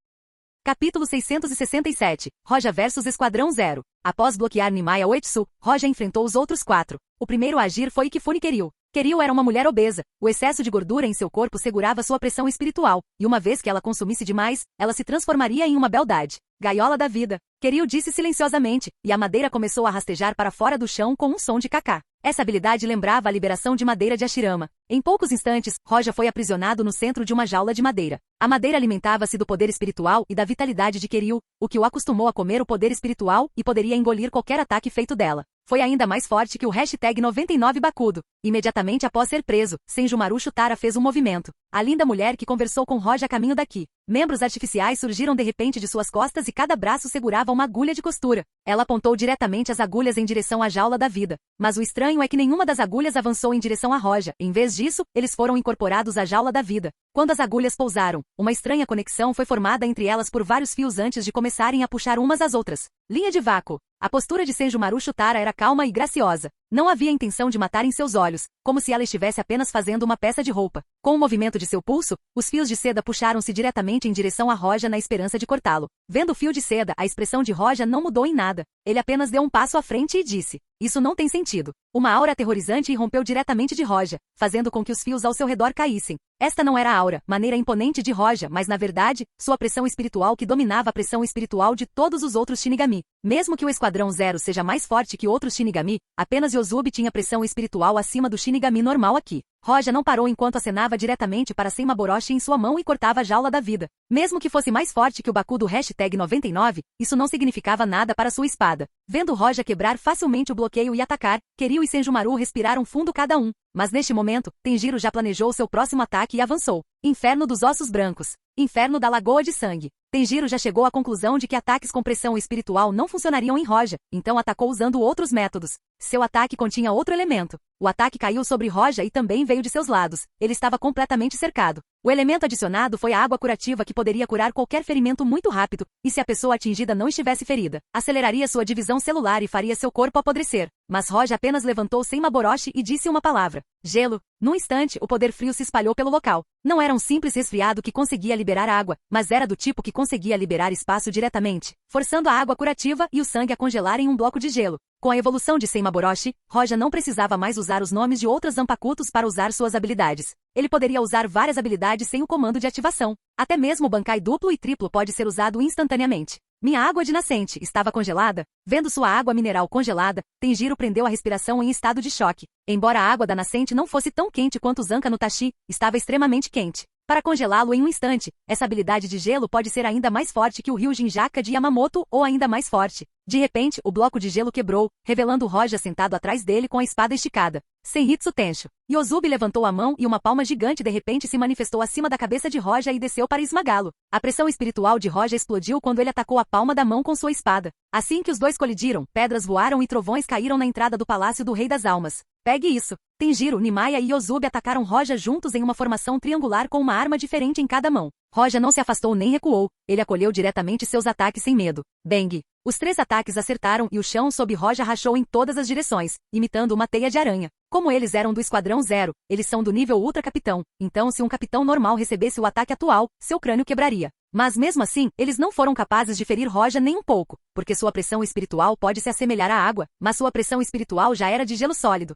Capítulo 667. Roja vs Esquadrão Zero. Após bloquear Nimaya Uetsu, Roja enfrentou os outros 4. O primeiro a agir foi Kifune Kiryu. Kiryu era uma mulher obesa. O excesso de gordura em seu corpo segurava sua pressão espiritual, e uma vez que ela consumisse demais, ela se transformaria em uma beldade. Gaiola da vida. Kiryu disse silenciosamente, e a madeira começou a rastejar para fora do chão com um som de cacá. Essa habilidade lembrava a liberação de madeira de Hashirama. Em poucos instantes, Roja foi aprisionado no centro de uma jaula de madeira. A madeira alimentava-se do poder espiritual e da vitalidade de Kiryu, o que o acostumou a comer o poder espiritual e poderia engolir qualquer ataque feito dela. Foi ainda mais forte que o hashtag 99 Bakudo. Imediatamente após ser preso, Senjumaru Shutara fez um movimento. A linda mulher que conversou com Roja a caminho daqui. Membros artificiais surgiram de repente de suas costas e cada braço segurava uma agulha de costura. Ela apontou diretamente as agulhas em direção à jaula da vida. Mas o estranho é que nenhuma das agulhas avançou em direção a Roja. Em vez disso, eles foram incorporados à jaula da vida. Quando as agulhas pousaram, uma estranha conexão foi formada entre elas por vários fios antes de começarem a puxar umas às outras. Linha de vácuo. A postura de Senjumaru Shutara era calma e graciosa. Não havia intenção de matar em seus olhos, como se ela estivesse apenas fazendo uma peça de roupa. Com o movimento de seu pulso, os fios de seda puxaram-se diretamente em direção a Roja na esperança de cortá-lo. Vendo o fio de seda, a expressão de Roja não mudou em nada. Ele apenas deu um passo à frente e disse: "Isso não tem sentido." Uma aura aterrorizante irrompeu diretamente de Roja, fazendo com que os fios ao seu redor caíssem. Esta não era a aura, maneira imponente de Roja, mas na verdade, sua pressão espiritual que dominava a pressão espiritual de todos os outros Shinigami. Mesmo que o Esquadrão Zero seja mais forte que outros Shinigami, apenas Yozubi tinha pressão espiritual acima do Shinigami normal aqui. Roja não parou enquanto acenava diretamente para Senmaboroshi em sua mão e cortava a jaula da vida. Mesmo que fosse mais forte que o Bakudo hashtag 99, isso não significava nada para sua espada. Vendo Roja quebrar facilmente o bloqueio e atacar, Kiryu e Senjumaru respiraram fundo cada um. Mas neste momento, Tenjiro já planejou seu próximo ataque e avançou. Inferno dos Ossos Brancos. Inferno da Lagoa de Sangue. Tenjiro já chegou à conclusão de que ataques com pressão espiritual não funcionariam em Roja, então atacou usando outros métodos. Seu ataque continha outro elemento. O ataque caiu sobre Roja e também veio de seus lados. Ele estava completamente cercado. O elemento adicionado foi a água curativa que poderia curar qualquer ferimento muito rápido, e se a pessoa atingida não estivesse ferida, aceleraria sua divisão celular e faria seu corpo apodrecer. Mas Roja apenas levantou Senmaboroshi e disse uma palavra: gelo. Num instante, o poder frio se espalhou pelo local. Não era um simples resfriado que conseguia liberar água, mas era do tipo que conseguia liberar espaço diretamente, forçando a água curativa e o sangue a congelar em um bloco de gelo. Com a evolução de Senmaboroshi, Roja não precisava mais usar os nomes de outros Zanpakutos para usar suas habilidades. Ele poderia usar várias habilidades sem o comando de ativação. Até mesmo o Bankai duplo e triplo pode ser usado instantaneamente. Minha água de nascente estava congelada? Vendo sua água mineral congelada, Tenjiro prendeu a respiração em estado de choque. Embora a água da nascente não fosse tão quente quanto Zanka no Tashi, estava extremamente quente. Para congelá-lo em um instante, essa habilidade de gelo pode ser ainda mais forte que o Ryujin Jaka de Yamamoto ou ainda mais forte. De repente, o bloco de gelo quebrou, revelando Roja sentado atrás dele com a espada esticada. Senritsu Tensho. Yozubi levantou a mão e uma palma gigante de repente se manifestou acima da cabeça de Roja e desceu para esmagá-lo. A pressão espiritual de Roja explodiu quando ele atacou a palma da mão com sua espada. Assim que os dois colidiram, pedras voaram e trovões caíram na entrada do Palácio do Rei das Almas. Pegue isso. Tenjiro, Nimaya e Yozubi atacaram Roja juntos em uma formação triangular com uma arma diferente em cada mão. Roja não se afastou nem recuou. Ele acolheu diretamente seus ataques sem medo. Bang! Os 3 ataques acertaram e o chão sob Roja rachou em todas as direções, imitando uma teia de aranha. Como eles eram do Esquadrão Zero, eles são do nível Ultra Capitão, então se um capitão normal recebesse o ataque atual, seu crânio quebraria. Mas mesmo assim, eles não foram capazes de ferir Roja nem um pouco, porque sua pressão espiritual pode se assemelhar à água, mas sua pressão espiritual já era de gelo sólido.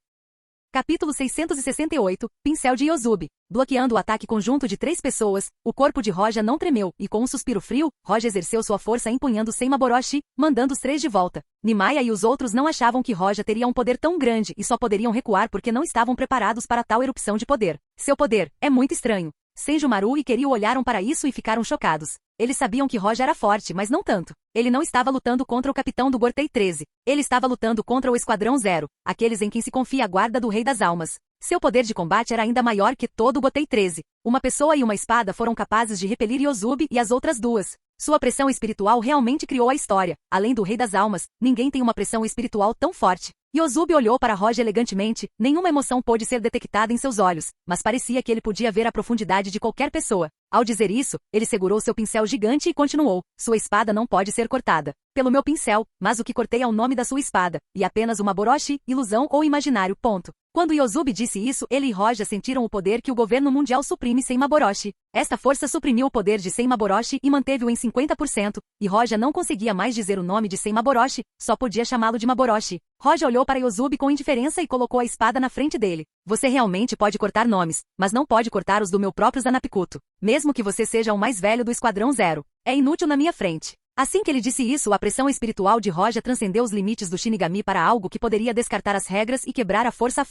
Capítulo 668, Pincel de Yozubi. Bloqueando o ataque conjunto de 3 pessoas, o corpo de Roja não tremeu, e com um suspiro frio, Roja exerceu sua força empunhando Senmaboroshi, mandando os 3 de volta. Nimaya e os outros não achavam que Roja teria um poder tão grande e só poderiam recuar porque não estavam preparados para tal erupção de poder. Seu poder é muito estranho. Senjumaru e Kiryu olharam para isso e ficaram chocados. Eles sabiam que Roja era forte, mas não tanto. Ele não estava lutando contra o capitão do Gortei 13. Ele estava lutando contra o Esquadrão Zero, aqueles em quem se confia a guarda do Rei das Almas. Seu poder de combate era ainda maior que todo o Gotei 13. Uma pessoa e uma espada foram capazes de repelir Yozubi e as outras 2. Sua pressão espiritual realmente criou a história. Além do Rei das Almas, ninguém tem uma pressão espiritual tão forte. Yozubi olhou para Roja elegantemente, nenhuma emoção pôde ser detectada em seus olhos, mas parecia que ele podia ver a profundidade de qualquer pessoa. Ao dizer isso, ele segurou seu pincel gigante e continuou, sua espada não pode ser cortada. Pelo meu pincel, mas o que cortei é o nome da sua espada, e apenas uma Boroshi, ilusão ou imaginário, ponto. Quando Yozubi disse isso, ele e Roja sentiram o poder que o governo mundial suprime Senmaboroshi. Esta força suprimiu o poder de Senmaboroshi e manteve-o em 50%, e Roja não conseguia mais dizer o nome de Senmaboroshi, só podia chamá-lo de Maboroshi. Roja olhou para Yozubi com indiferença e colocou a espada na frente dele. Você realmente pode cortar nomes, mas não pode cortar os do meu próprio Zanapikuto. Mesmo que você seja o mais velho do Esquadrão Zero. É inútil na minha frente. Assim que ele disse isso, a pressão espiritual de Roja transcendeu os limites do Shinigami para algo que poderia descartar as regras e quebrar a força,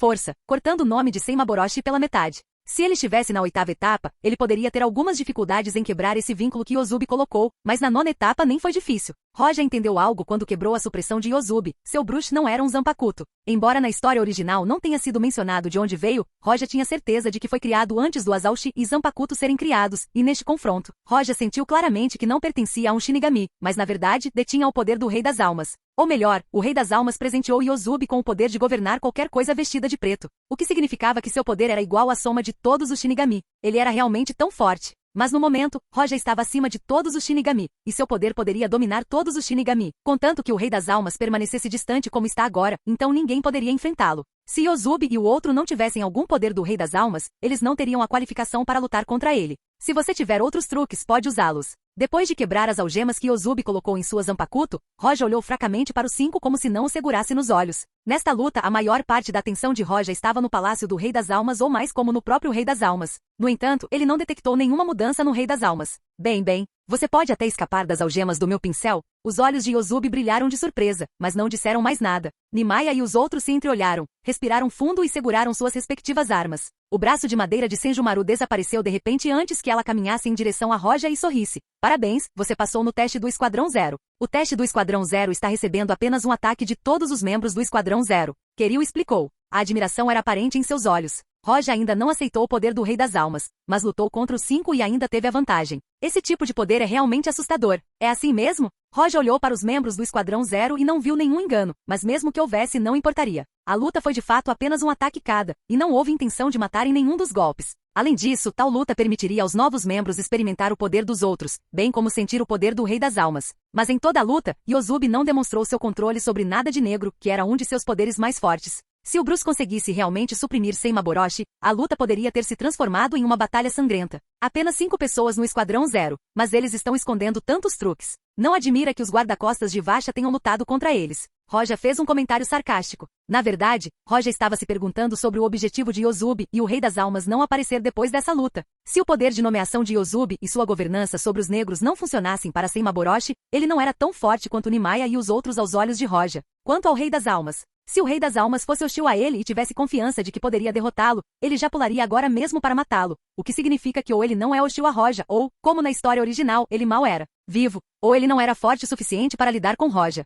cortando o nome de Senmaboroshi pela metade. Se ele estivesse na 8ª etapa, ele poderia ter algumas dificuldades em quebrar esse vínculo que Yozubi colocou, mas na 9ª etapa nem foi difícil. Roja entendeu algo quando quebrou a supressão de Yozubi. Seu brush não era um Zanpakuto. Embora na história original não tenha sido mencionado de onde veio, Roja tinha certeza de que foi criado antes do Azaushi e Zanpakuto serem criados, e neste confronto, Roja sentiu claramente que não pertencia a um Shinigami, mas na verdade detinha o poder do Rei das Almas. Ou melhor, o Rei das Almas presenteou Yozubi com o poder de governar qualquer coisa vestida de preto, o que significava que seu poder era igual à soma de todos os Shinigami. Ele era realmente tão forte. Mas no momento, Roja estava acima de todos os Shinigami, e seu poder poderia dominar todos os Shinigami, contanto que o Rei das Almas permanecesse distante como está agora, então ninguém poderia enfrentá-lo. Se Yozubi e o outro não tivessem algum poder do Rei das Almas, eles não teriam a qualificação para lutar contra ele. Se você tiver outros truques, pode usá-los. Depois de quebrar as algemas que Yozubi colocou em sua Zanpakuto, Roja olhou fracamente para os 5 como se não o segurasse nos olhos. Nesta luta, a maior parte da atenção de Roja estava no Palácio do Rei das Almas ou mais como no próprio Rei das Almas. No entanto, ele não detectou nenhuma mudança no Rei das Almas. Bem, você pode até escapar das algemas do meu pincel? Os olhos de Yozubi brilharam de surpresa, mas não disseram mais nada. Nimaya e os outros se entreolharam, respiraram fundo e seguraram suas respectivas armas. O braço de madeira de Senjumaru desapareceu de repente antes que ela caminhasse em direção a Roja e sorrisse. Parabéns, você passou no teste do Esquadrão Zero. O teste do Esquadrão Zero está recebendo apenas um ataque de todos os membros do Esquadrão Zero. Kiryu explicou. A admiração era aparente em seus olhos. Roja ainda não aceitou o poder do Rei das Almas, mas lutou contra os 5 e ainda teve a vantagem. Esse tipo de poder é realmente assustador. É assim mesmo? Roja olhou para os membros do Esquadrão Zero e não viu nenhum engano, mas mesmo que houvesse não importaria. A luta foi de fato apenas um ataque cada, e não houve intenção de matar em nenhum dos golpes. Além disso, tal luta permitiria aos novos membros experimentar o poder dos outros, bem como sentir o poder do Rei das Almas. Mas em toda a luta, Yozubi não demonstrou seu controle sobre nada de negro, que era um de seus poderes mais fortes. Se o Bruce conseguisse realmente suprimir Senmaboroshi, a luta poderia ter se transformado em uma batalha sangrenta. Apenas 5 pessoas no Esquadrão Zero, mas eles estão escondendo tantos truques. Não admira que os guarda-costas de Vasha tenham lutado contra eles. Roja fez um comentário sarcástico. Na verdade, Roja estava se perguntando sobre o objetivo de Yozubi e o Rei das Almas não aparecer depois dessa luta. Se o poder de nomeação de Yozubi e sua governança sobre os negros não funcionassem para Senmaboroshi, ele não era tão forte quanto Nimaya e os outros aos olhos de Roja. Quanto ao Rei das Almas, se o Rei das Almas fosse hostil a ele e tivesse confiança de que poderia derrotá-lo, ele já pularia agora mesmo para matá-lo, o que significa que ou ele não é hostil a Roja ou, como na história original, ele mal era vivo, ou ele não era forte o suficiente para lidar com Roja.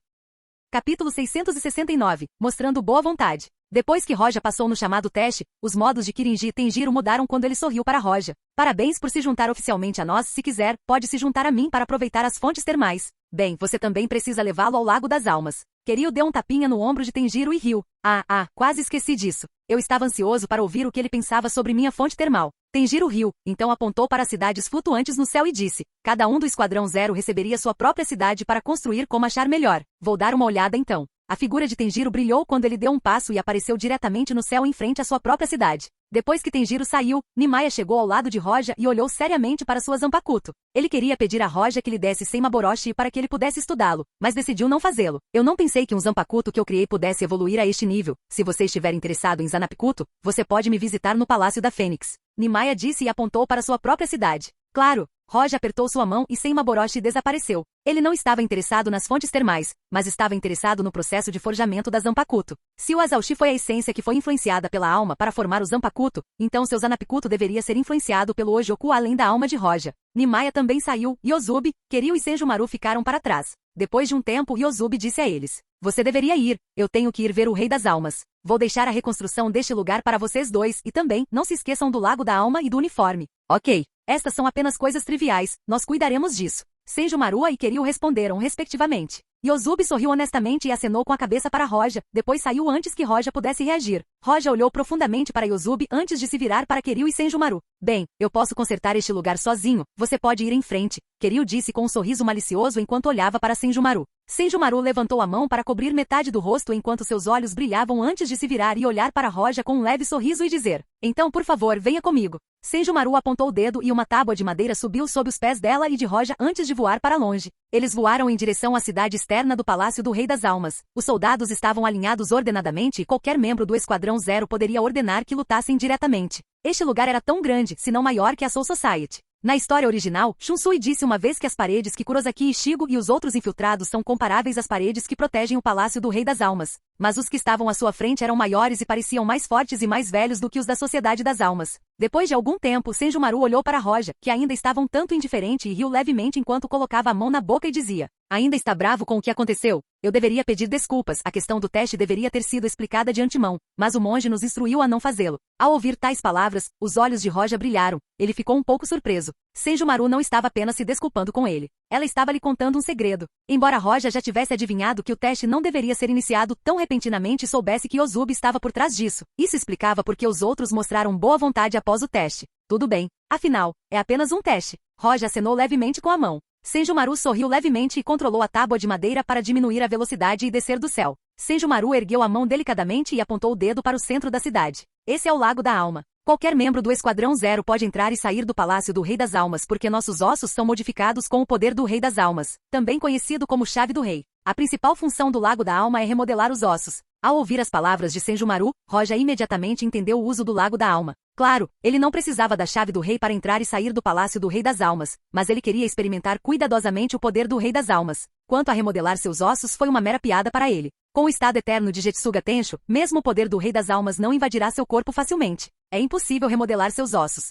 Capítulo 669, mostrando boa vontade. Depois que Roja passou no chamado teste, os modos de Kirinji e Tenjiro mudaram quando ele sorriu para Roja. Parabéns por se juntar oficialmente a nós. Se quiser, pode se juntar a mim para aproveitar as fontes termais. Bem, você também precisa levá-lo ao Lago das Almas. Kiryu deu um tapinha no ombro de Tenjiro e riu. Quase esqueci disso. Eu estava ansioso para ouvir o que ele pensava sobre minha fonte termal. Tenjiro riu, então apontou para as cidades flutuantes no céu e disse: cada um do Esquadrão Zero receberia sua própria cidade para construir como achar melhor. Vou dar uma olhada então. A figura de Tenjiro brilhou quando ele deu um passo e apareceu diretamente no céu em frente à sua própria cidade. Depois que Tenjiro saiu, Nimaya chegou ao lado de Roja e olhou seriamente para sua Zanpakuto. Ele queria pedir a Roja que lhe desse Senmaboroshi para que ele pudesse estudá-lo, mas decidiu não fazê-lo. Eu não pensei que um Zanpakuto que eu criei pudesse evoluir a este nível. Se você estiver interessado em Zanpakuto, você pode me visitar no Palácio da Fênix. Nimaya disse e apontou para sua própria cidade. Claro. Roja apertou sua mão e Senmaboroshi desapareceu. Ele não estava interessado nas fontes termais, mas estava interessado no processo de forjamento da Zanpakuto. Se o Azaushi foi a essência que foi influenciada pela alma para formar o Zanpakuto, então seu Zanpakuto deveria ser influenciado pelo Ojoku além da alma de Roja. Nimaya também saiu, e Yozubi, Kiryu e Senjumaru ficaram para trás. Depois de um tempo, Yozubi disse a eles: Você deveria ir, eu tenho que ir ver o Rei das Almas. Vou deixar a reconstrução deste lugar para vocês dois, e também, não se esqueçam do Lago da Alma e do uniforme. Ok. Estas são apenas coisas triviais, nós cuidaremos disso. Senjumaru e Kiryu responderam respectivamente. Yozubi sorriu honestamente e acenou com a cabeça para Roja, depois saiu antes que Roja pudesse reagir. Roja olhou profundamente para Yozubi antes de se virar para Kiryu e Senjumaru. Bem, eu posso consertar este lugar sozinho, você pode ir em frente, Kiryu disse com um sorriso malicioso enquanto olhava para Senjumaru. Senjumaru levantou a mão para cobrir metade do rosto enquanto seus olhos brilhavam antes de se virar e olhar para Roja com um leve sorriso e dizer: Então por favor venha comigo. Senjumaru apontou o dedo e uma tábua de madeira subiu sob os pés dela e de Roja antes de voar para longe. Eles voaram em direção à cidade externa do Palácio do Rei das Almas. Os soldados estavam alinhados ordenadamente e qualquer membro do Esquadrão Zero poderia ordenar que lutassem diretamente. Este lugar era tão grande, se não maior que a Soul Society. Na história original, Shunsui disse uma vez que as paredes que Kurosaki Ishigo e os outros infiltrados são comparáveis às paredes que protegem o Palácio do Rei das Almas. Mas os que estavam à sua frente eram maiores e pareciam mais fortes e mais velhos do que os da Sociedade das Almas. Depois de algum tempo, Senjumaru olhou para Roja, que ainda estava um tanto indiferente e riu levemente enquanto colocava a mão na boca e dizia: Ainda está bravo com o que aconteceu? Eu deveria pedir desculpas, a questão do teste deveria ter sido explicada de antemão, mas o monge nos instruiu a não fazê-lo. Ao ouvir tais palavras, os olhos de Roja brilharam. Ele ficou um pouco surpreso. Senjumaru não estava apenas se desculpando com ele. Ela estava lhe contando um segredo. Embora Roja já tivesse adivinhado que o teste não deveria ser iniciado tão repentinamente e soubesse que Yozubi estava por trás disso, isso explicava porque os outros mostraram boa vontade após o teste. Tudo bem. Afinal, é apenas um teste. Roja acenou levemente com a mão. Senjumaru sorriu levemente e controlou a tábua de madeira para diminuir a velocidade e descer do céu. Senjumaru ergueu a mão delicadamente e apontou o dedo para o centro da cidade. Esse é o Lago da Alma. Qualquer membro do Esquadrão Zero pode entrar e sair do Palácio do Rei das Almas porque nossos ossos são modificados com o poder do Rei das Almas, também conhecido como Chave do Rei. A principal função do Lago da Alma é remodelar os ossos. Ao ouvir as palavras de Senjumaru, Roja imediatamente entendeu o uso do Lago da Alma. Claro, ele não precisava da chave do rei para entrar e sair do Palácio do Rei das Almas, mas ele queria experimentar cuidadosamente o poder do Rei das Almas. Quanto a remodelar seus ossos foi uma mera piada para ele. Com o estado eterno de Jetsuga Tensho, mesmo o poder do Rei das Almas não invadirá seu corpo facilmente. É impossível remodelar seus ossos.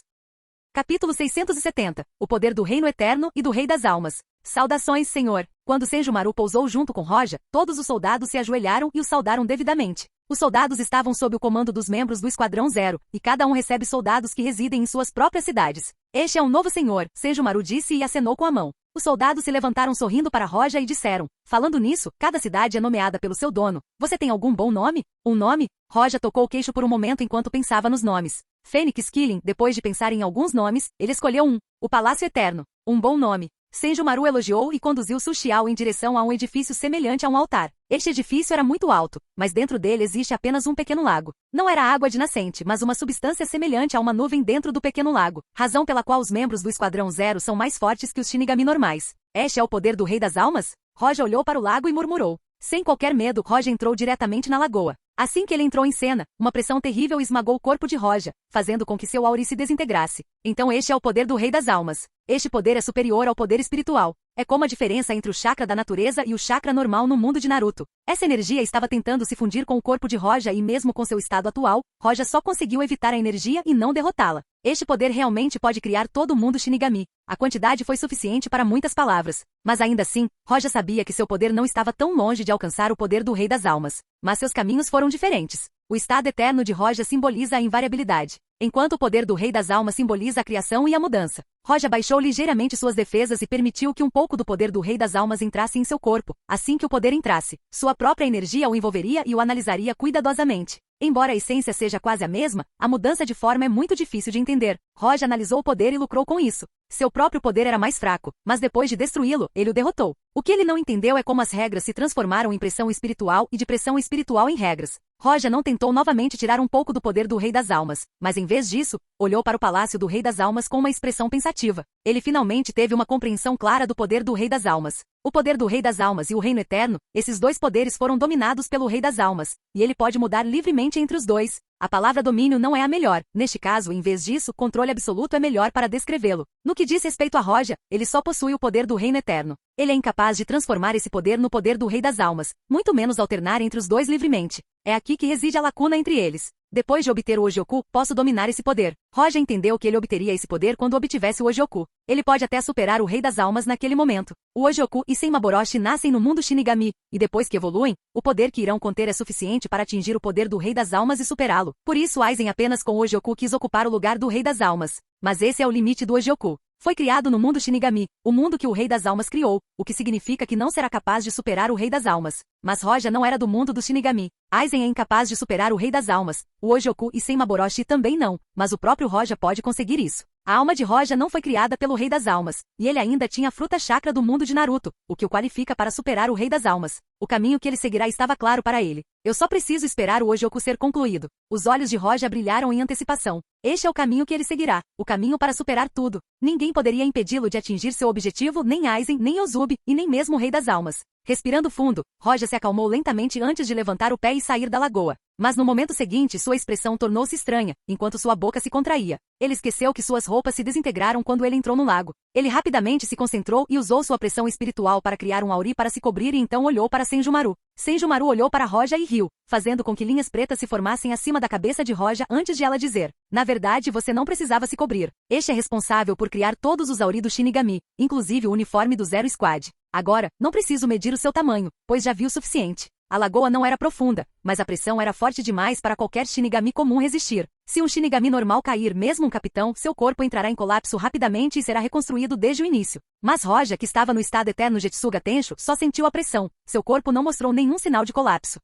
Capítulo 670. O poder do Reino Eterno e do Rei das Almas. Saudações, Senhor. Quando Senjumaru pousou junto com Roja, todos os soldados se ajoelharam e o saudaram devidamente. Os soldados estavam sob o comando dos membros do Esquadrão Zero, e cada um recebe soldados que residem em suas próprias cidades. Este é um novo senhor, Senjumaru disse e acenou com a mão. Os soldados se levantaram sorrindo para Roja e disseram: Falando nisso, cada cidade é nomeada pelo seu dono. Você tem algum bom nome? Um nome? Roja tocou o queixo por um momento enquanto pensava nos nomes. Fênix Killing, depois de pensar em alguns nomes, ele escolheu um. O Palácio Eterno. Um bom nome. Senjumaru elogiou e conduziu Sushiao em direção a um edifício semelhante a um altar. Este edifício era muito alto, mas dentro dele existe apenas um pequeno lago. Não era água de nascente, mas uma substância semelhante a uma nuvem dentro do pequeno lago, razão pela qual os membros do Esquadrão Zero são mais fortes que os Shinigami normais. Este é o poder do Rei das Almas? Roja olhou para o lago e murmurou. Sem qualquer medo, Roja entrou diretamente na lagoa. Assim que ele entrou em cena, uma pressão terrível esmagou o corpo de Roja, fazendo com que seu auri se desintegrasse. Então este é o poder do Rei das Almas. Este poder é superior ao poder espiritual. É como a diferença entre o chakra da natureza e o chakra normal no mundo de Naruto. Essa energia estava tentando se fundir com o corpo de Roja e mesmo com seu estado atual, Roja só conseguiu evitar a energia e não derrotá-la. Este poder realmente pode criar todo o mundo Shinigami. A quantidade foi suficiente para muitas palavras. Mas ainda assim, Roja sabia que seu poder não estava tão longe de alcançar o poder do Rei das Almas. Mas seus caminhos foram diferentes. O estado eterno de Roja simboliza a invariabilidade, enquanto o poder do Rei das Almas simboliza a criação e a mudança. Roja baixou ligeiramente suas defesas e permitiu que um pouco do poder do Rei das Almas entrasse em seu corpo. Assim que o poder entrasse, sua própria energia o envolveria e o analisaria cuidadosamente. Embora a essência seja quase a mesma, a mudança de forma é muito difícil de entender. Roja analisou o poder e lucrou com isso. Seu próprio poder era mais fraco, mas depois de destruí-lo, ele o derrotou. O que ele não entendeu é como as regras se transformaram em pressão espiritual e de pressão espiritual em regras. Roja não tentou novamente tirar um pouco do poder do Rei das Almas, mas em vez disso, olhou para o palácio do Rei das Almas com uma expressão pensativa. Ele finalmente teve uma compreensão clara do poder do Rei das Almas. O poder do Rei das Almas e o Reino Eterno, esses dois poderes foram dominados pelo Rei das Almas, e ele pode mudar livremente entre os dois. A palavra domínio não é a melhor. Neste caso, em vez disso, controle absoluto é melhor para descrevê-lo. No que diz respeito a Roja, ele só possui o poder do Reino Eterno. Ele é incapaz de transformar esse poder no poder do Rei das Almas, muito menos alternar entre os dois livremente. É aqui que reside a lacuna entre eles. Depois de obter o Ojioku, posso dominar esse poder. Roja entendeu que ele obteria esse poder quando obtivesse o Ojioku. Ele pode até superar o Rei das Almas naquele momento. O Ojioku e Senmaboroshi nascem no mundo Shinigami, e depois que evoluem, o poder que irão conter é suficiente para atingir o poder do Rei das Almas e superá-lo. Por isso Aizen apenas com o Ojioku quis ocupar o lugar do Rei das Almas. Mas esse é o limite do Ojioku. Foi criado no mundo Shinigami, o mundo que o Rei das Almas criou, o que significa que não será capaz de superar o Rei das Almas. Mas Roja não era do mundo dos Shinigami. Aizen é incapaz de superar o Rei das Almas, o Ojioku e Senmaboroshi também não, mas o próprio Roja pode conseguir isso. A alma de Roja não foi criada pelo Rei das Almas, e ele ainda tinha a fruta chakra do mundo de Naruto, o que o qualifica para superar o Rei das Almas. O caminho que ele seguirá estava claro para ele. Eu só preciso esperar o Ojioku ser concluído. Os olhos de Roja brilharam em antecipação. Este é o caminho que ele seguirá, o caminho para superar tudo. Ninguém poderia impedi-lo de atingir seu objetivo, nem Aizen, nem Yozubi, e nem mesmo o Rei das Almas. Respirando fundo, Roja se acalmou lentamente antes de levantar o pé e sair da lagoa. Mas no momento seguinte sua expressão tornou-se estranha, enquanto sua boca se contraía. Ele esqueceu que suas roupas se desintegraram quando ele entrou no lago. Ele rapidamente se concentrou e usou sua pressão espiritual para criar um auri para se cobrir e então olhou para Senjumaru. Senjumaru olhou para Roja e riu, fazendo com que linhas pretas se formassem acima da cabeça de Roja antes de ela dizer: "Na verdade você não precisava se cobrir. Este é responsável por criar todos os auri do Shinigami, inclusive o uniforme do Zero Squad. Agora, não preciso medir o seu tamanho, pois já vi o suficiente." A lagoa não era profunda, mas a pressão era forte demais para qualquer Shinigami comum resistir. Se um Shinigami normal cair, mesmo um capitão, seu corpo entrará em colapso rapidamente e será reconstruído desde o início. Mas Roja, que estava no estado eterno Jetsuga Tensho, só sentiu a pressão. Seu corpo não mostrou nenhum sinal de colapso.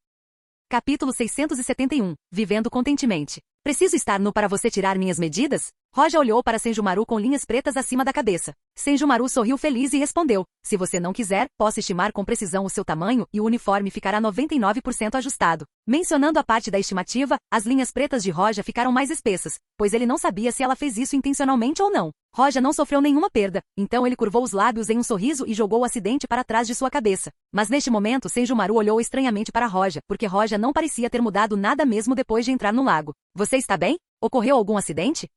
Capítulo 671. Vivendo contentemente. Preciso estar nu para você tirar minhas medidas? Roja olhou para Senjumaru com linhas pretas acima da cabeça. Senjumaru sorriu feliz e respondeu: "Se você não quiser, posso estimar com precisão o seu tamanho e o uniforme ficará 99% ajustado." Mencionando a parte da estimativa, as linhas pretas de Roja ficaram mais espessas, pois ele não sabia se ela fez isso intencionalmente ou não. Roja não sofreu nenhuma perda, então ele curvou os lábios em um sorriso e jogou o acidente para trás de sua cabeça. Mas neste momento Senjumaru olhou estranhamente para Roja, porque Roja não parecia ter mudado nada mesmo depois de entrar no lago. "Você está bem? Ocorreu algum acidente?"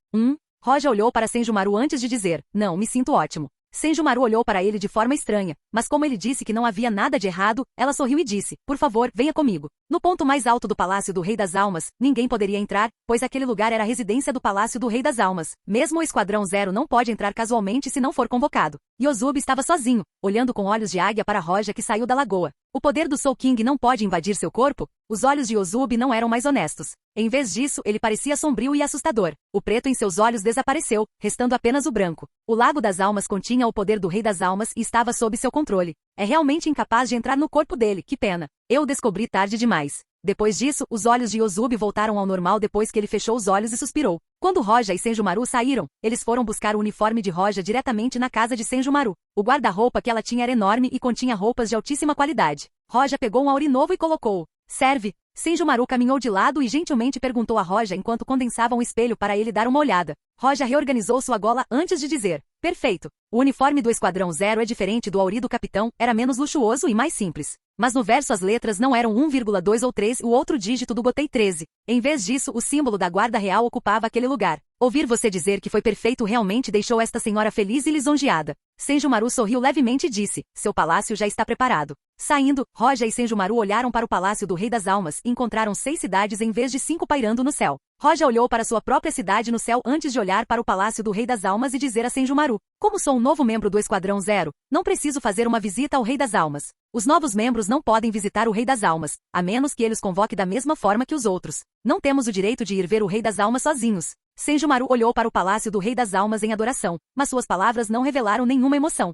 Roja olhou para Senjumaru antes de dizer: "Não, me sinto ótimo." Senjumaru olhou para ele de forma estranha, mas como ele disse que não havia nada de errado, ela sorriu e disse: "Por favor, venha comigo." No ponto mais alto do Palácio do Rei das Almas, ninguém poderia entrar, pois aquele lugar era a residência do Palácio do Rei das Almas. Mesmo o Esquadrão Zero não pode entrar casualmente se não for convocado. Yozubi estava sozinho, olhando com olhos de águia para Roja que saiu da lagoa. O poder do Soul King não pode invadir seu corpo? Os olhos de Yozubi não eram mais honestos. Em vez disso, ele parecia sombrio e assustador. O preto em seus olhos desapareceu, restando apenas o branco. O Lago das Almas continha o poder do Rei das Almas e estava sob seu controle. É realmente incapaz de entrar no corpo dele, que pena. Eu o descobri tarde demais. Depois disso, os olhos de Yozubi voltaram ao normal depois que ele fechou os olhos e suspirou. Quando Roja e Senjumaru saíram, eles foram buscar o uniforme de Roja diretamente na casa de Senjumaru. O guarda-roupa que ela tinha era enorme e continha roupas de altíssima qualidade. Roja pegou um auri novo e colocou. "Serve?" Senjumaru caminhou de lado e gentilmente perguntou a Roja enquanto condensava um espelho para ele dar uma olhada. Roja reorganizou sua gola antes de dizer: "Perfeito. O uniforme do Esquadrão Zero é diferente do auri do capitão, era menos luxuoso e mais simples." Mas no verso as letras não eram 1,2 ou 3, o outro dígito do Gotei 13. Em vez disso, o símbolo da guarda real ocupava aquele lugar. Ouvir você dizer que foi perfeito realmente deixou esta senhora feliz e lisonjeada. Senjumaru sorriu levemente e disse: "Seu palácio já está preparado." Saindo, Roja e Senjumaru olharam para o Palácio do Rei das Almas e encontraram 6 cidades em vez de 5 pairando no céu. Roja olhou para sua própria cidade no céu antes de olhar para o Palácio do Rei das Almas e dizer a Senjumaru: "Como sou um novo membro do Esquadrão Zero, não preciso fazer uma visita ao Rei das Almas. Os novos membros não podem visitar o Rei das Almas, a menos que ele os convoque da mesma forma que os outros. Não temos o direito de ir ver o Rei das Almas sozinhos." Senju olhou para o palácio do Rei das Almas em adoração, mas suas palavras não revelaram nenhuma emoção.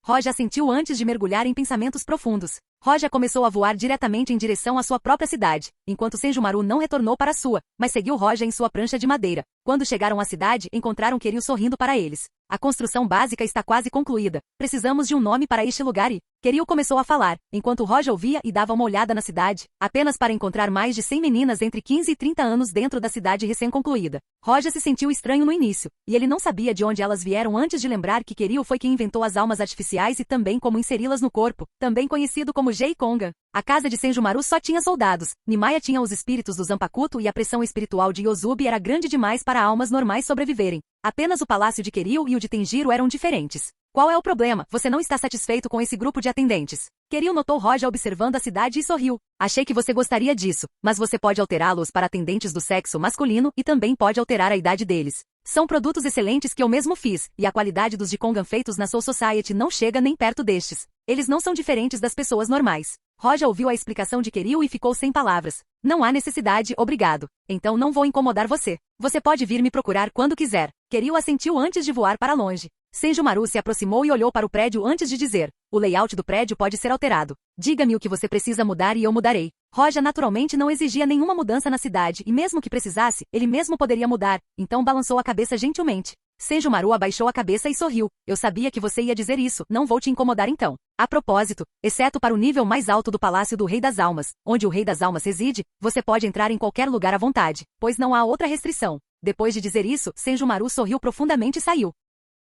Roja sentiu antes de mergulhar em pensamentos profundos. Roja começou a voar diretamente em direção à sua própria cidade, enquanto Senju não retornou para a sua, mas seguiu Roja em sua prancha de madeira. Quando chegaram à cidade, encontraram Kiryu sorrindo para eles. A construção básica está quase concluída. Precisamos de um nome para este lugar e... Kiryu começou a falar, enquanto Roja ouvia e dava uma olhada na cidade, apenas para encontrar mais de 100 meninas entre 15 e 30 anos dentro da cidade recém-concluída. Roja se sentiu estranho no início, e ele não sabia de onde elas vieram antes de lembrar que Kiryu foi quem inventou as almas artificiais e também como inseri-las no corpo, também conhecido como Jeikonga. A casa de Senju só tinha soldados, Nimaya tinha os espíritos do Zanpakuto e a pressão espiritual de Yozubi era grande demais para almas normais sobreviverem. Apenas o palácio de Kiryu e o de Tenjiro eram diferentes. Qual é o problema? Você não está satisfeito com esse grupo de atendentes? Kiryu notou Roja observando a cidade e sorriu. Achei que você gostaria disso, mas você pode alterá-los para atendentes do sexo masculino e também pode alterar a idade deles. São produtos excelentes que eu mesmo fiz, e a qualidade dos Jikongan feitos na Soul Society não chega nem perto destes. Eles não são diferentes das pessoas normais. Roja ouviu a explicação de Kiryu e ficou sem palavras. Não há necessidade, obrigado. Então não vou incomodar você. Você pode vir me procurar quando quiser. Kiryu assentiu antes de voar para longe. Senju se aproximou e olhou para o prédio antes de dizer, o layout do prédio pode ser alterado. Diga-me o que você precisa mudar e eu mudarei. Roja naturalmente não exigia nenhuma mudança na cidade e mesmo que precisasse, ele mesmo poderia mudar, então balançou a cabeça gentilmente. Senju abaixou a cabeça e sorriu. Eu sabia que você ia dizer isso, não vou te incomodar então. A propósito, exceto para o nível mais alto do Palácio do Rei das Almas, onde o Rei das Almas reside, você pode entrar em qualquer lugar à vontade, pois não há outra restrição. Depois de dizer isso, Senju sorriu profundamente e saiu.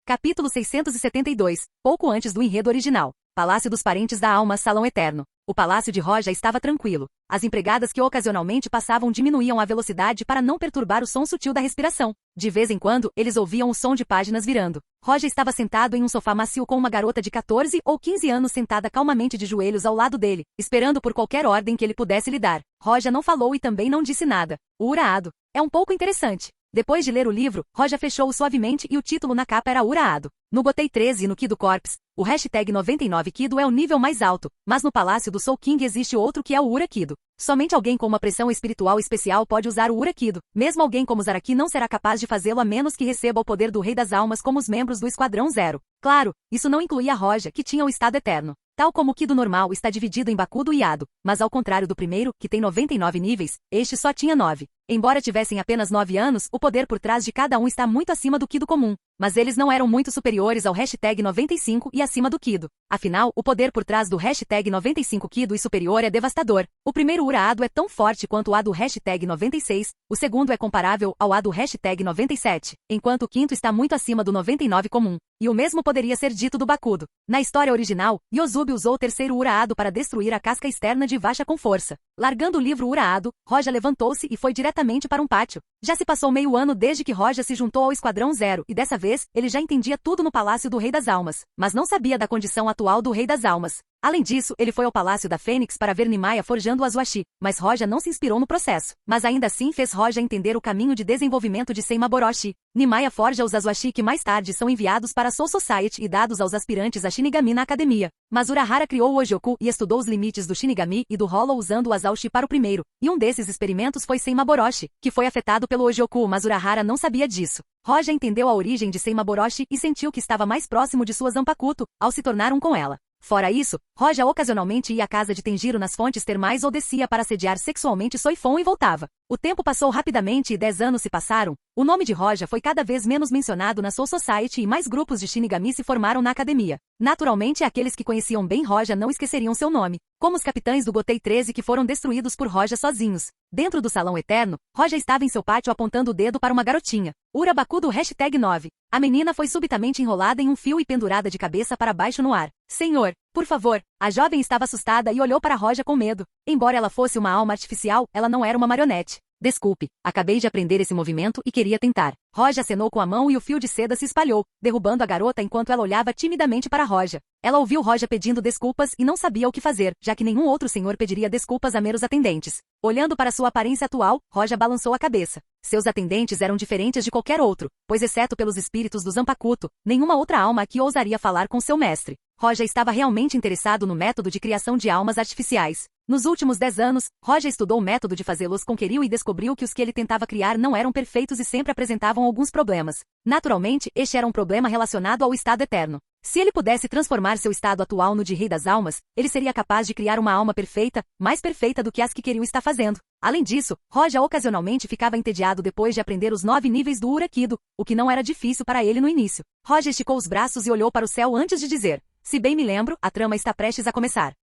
Capítulo 672, pouco antes do enredo original. Palácio dos Parentes da Alma, Salão Eterno. O palácio de Roja estava tranquilo. As empregadas que ocasionalmente passavam diminuíam a velocidade para não perturbar o som sutil da respiração. De vez em quando, eles ouviam o som de páginas virando. Roja estava sentado em um sofá macio com uma garota de 14 ou 15 anos sentada calmamente de joelhos ao lado dele, esperando por qualquer ordem que ele pudesse lhe dar. Roja não falou e também não disse nada. O Uraado. É um pouco interessante. Depois de ler o livro, Roja fechou-o suavemente e o título na capa era Uraado. No Gotei 13 e no Kido Corps, o hashtag 99 Kido é o nível mais alto, mas no Palácio do Soul King existe outro que é o Ura Kido. Somente alguém com uma pressão espiritual especial pode usar o Ura Kido. Mesmo alguém como Zaraki não será capaz de fazê-lo a menos que receba o poder do Rei das Almas como os membros do Esquadrão Zero. Claro, isso não incluía Roja, que tinha o estado eterno. Tal como o Kido normal está dividido em Bakudo e Ado, mas ao contrário do primeiro, que tem 99 níveis, este só tinha 9. Embora tivessem apenas 9 anos, o poder por trás de cada um está muito acima do Kido comum. Mas eles não eram muito superiores ao hashtag 95 e acima do Kido. Afinal, o poder por trás do hashtag 95 Kido e superior é devastador. O primeiro Ura Ado é tão forte quanto o A do hashtag 96, o segundo é comparável ao A do hashtag 97, enquanto o quinto está muito acima do 99 comum. E o mesmo poderia ser dito do Bakudo. Na história original, Yozubi usou o terceiro Ura Ado para destruir a casca externa de Vasha com força. Largando o livro Ura Ado, Roja levantou-se e foi diretamente para um pátio. Já se passou meio ano desde que Roja se juntou ao Esquadrão Zero e dessa vez, ele já entendia tudo no Palácio do Rei das Almas, mas não sabia da condição atual do Rei das Almas. Além disso, ele foi ao Palácio da Fênix para ver Nimaya forjando o Azuashi, mas Roja não se inspirou no processo. Mas ainda assim fez Roja entender o caminho de desenvolvimento de Seimaboroshi. Nimaya forja os Azuashi que mais tarde são enviados para a Soul Society e dados aos aspirantes a Shinigami na academia. Mas Urahara criou o Ojioku e estudou os limites do Shinigami e do Hollow usando o Azuashi para o primeiro, e um desses experimentos foi Seimaboroshi, que foi afetado pelo Ojioku, mas Urahara não sabia disso. Roja entendeu a origem de Seimaboroshi e sentiu que estava mais próximo de sua Zanpakuto, ao se tornar um com ela. Fora isso, Roja ocasionalmente ia à casa de Tenjiro nas fontes termais ou descia para assediar sexualmente Soifon e voltava. O tempo passou rapidamente e 10 anos se passaram. O nome de Roja foi cada vez menos mencionado na Soul Society e mais grupos de Shinigami se formaram na academia. Naturalmente, aqueles que conheciam bem Roja não esqueceriam seu nome, como os capitães do Gotei 13 que foram destruídos por Roja sozinhos. Dentro do Salão Eterno, Roja estava em seu pátio apontando o dedo para uma garotinha. Urabaku do hashtag 9. A menina foi subitamente enrolada em um fio e pendurada de cabeça para baixo no ar. Senhor, por favor. A jovem estava assustada e olhou para Roja com medo. Embora ela fosse uma alma artificial, ela não era uma marionete. Desculpe, acabei de aprender esse movimento e queria tentar. Roja acenou com a mão e o fio de seda se espalhou, derrubando a garota enquanto ela olhava timidamente para Roja. Ela ouviu Roja pedindo desculpas e não sabia o que fazer, já que nenhum outro senhor pediria desculpas a meros atendentes. Olhando para sua aparência atual, Roja balançou a cabeça. Seus atendentes eram diferentes de qualquer outro, pois exceto pelos espíritos do Zanpakuto, nenhuma outra alma aqui ousaria falar com seu mestre. Roja estava realmente interessado no método de criação de almas artificiais. Nos últimos 10 anos, Roger estudou o método de fazê-los com Querill e descobriu que os que ele tentava criar não eram perfeitos e sempre apresentavam alguns problemas. Naturalmente, este era um problema relacionado ao estado eterno. Se ele pudesse transformar seu estado atual no de Rei das Almas, ele seria capaz de criar uma alma perfeita, mais perfeita do que as que Querill está fazendo. Além disso, Roger ocasionalmente ficava entediado depois de aprender os 9 níveis do Urakido, o que não era difícil para ele no início. Roger esticou os braços e olhou para o céu antes de dizer: "Se bem me lembro, a trama está prestes a começar."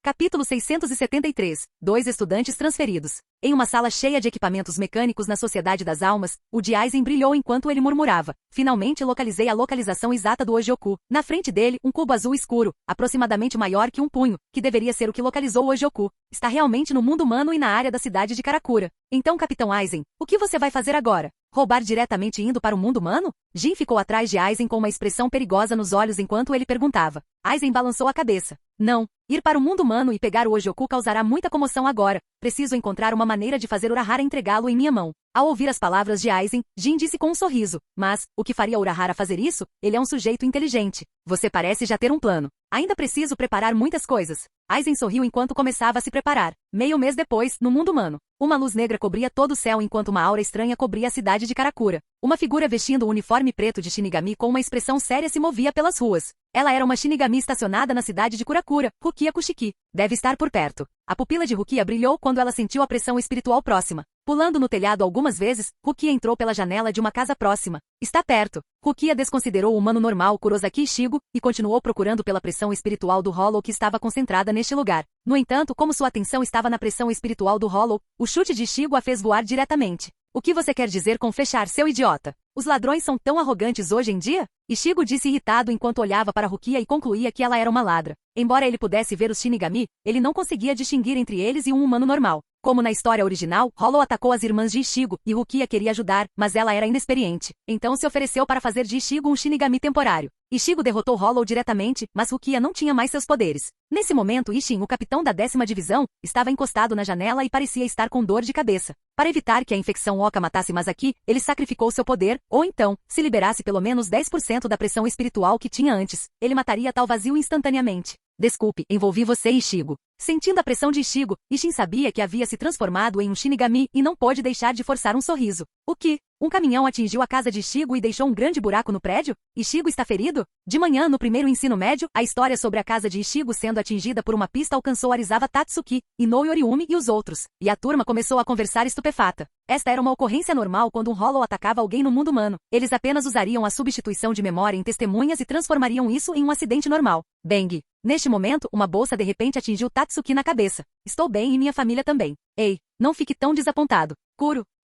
Capítulo 673. 2 estudantes transferidos. Em uma sala cheia de equipamentos mecânicos na Sociedade das Almas, o de Aizen brilhou enquanto ele murmurava: "Finalmente localizei a localização exata do Ojioku." Na frente dele, um cubo azul escuro, aproximadamente maior que um punho, que deveria ser o que localizou o Ojioku. "Está realmente no mundo humano e na área da cidade de Karakura. Então, Capitão Aizen, o que você vai fazer agora? Roubar diretamente indo para o mundo humano?" Jin ficou atrás de Aizen com uma expressão perigosa nos olhos enquanto ele perguntava. Aizen balançou a cabeça. "Não. Ir para o mundo humano e pegar o Ojioku causará muita comoção agora. Preciso encontrar uma maneira de fazer Urahara entregá-lo em minha mão." Ao ouvir as palavras de Aizen, Jin disse com um sorriso: "Mas, o que faria Urahara fazer isso? Ele é um sujeito inteligente. Você parece já ter um plano." "Ainda preciso preparar muitas coisas." Aizen sorriu enquanto começava a se preparar. Meio mês depois, no mundo humano, uma luz negra cobria todo o céu enquanto uma aura estranha cobria a cidade de Karakura. Uma figura vestindo um uniforme preto de Shinigami com uma expressão séria se movia pelas ruas. Ela era uma Shinigami estacionada na cidade de Kurakura, Rukia Kushiki. "Deve estar por perto." A pupila de Rukia brilhou quando ela sentiu a pressão espiritual próxima. Pulando no telhado algumas vezes, Rukia entrou pela janela de uma casa próxima. "Está perto." Rukia desconsiderou o humano normal Kurosaki Ishigo e continuou procurando pela pressão espiritual do Hollow que estava concentrada neste lugar. No entanto, como sua atenção estava na pressão espiritual do Hollow, o chute de Ishigo a fez voar diretamente. "O que você quer dizer com fechar, seu idiota? Os ladrões são tão arrogantes hoje em dia?" Ishigo disse irritado enquanto olhava para Rukia e concluía que ela era uma ladra. Embora ele pudesse ver os Shinigami, ele não conseguia distinguir entre eles e um humano normal. Como na história original, Hollow atacou as irmãs de Ishigo e Rukia queria ajudar, mas ela era inexperiente. Então se ofereceu para fazer de Ishigo um Shinigami temporário. Ishigo derrotou Hollow diretamente, mas Rukia não tinha mais seus poderes. Nesse momento, Ishin, o capitão da 10ª divisão, estava encostado na janela e parecia estar com dor de cabeça. Para evitar que a infecção Oka matasse Masaki, ele sacrificou seu poder, ou então, se liberasse pelo menos 10% da pressão espiritual que tinha antes, ele mataria tal vazio instantaneamente. "Desculpe, envolvi você, Ishigo." Sentindo a pressão de Ishigo, Ishin sabia que havia se transformado em um Shinigami e não pôde deixar de forçar um sorriso. "O que? Um caminhão atingiu a casa de Ishigo e deixou um grande buraco no prédio? Ishigo está ferido?" De manhã, no primeiro ensino médio, a história sobre a casa de Ishigo sendo atingida por uma pista alcançou Arizawa Tatsuki, Inoue Yoriumi e os outros, e a turma começou a conversar estupefata. Esta era uma ocorrência normal quando um Hollow atacava alguém no mundo humano. Eles apenas usariam a substituição de memória em testemunhas e transformariam isso em um acidente normal. Bang! Neste momento, uma bolsa de repente atingiu Tatsuki na cabeça. "Estou bem e minha família também." "Ei, não fique tão desapontado.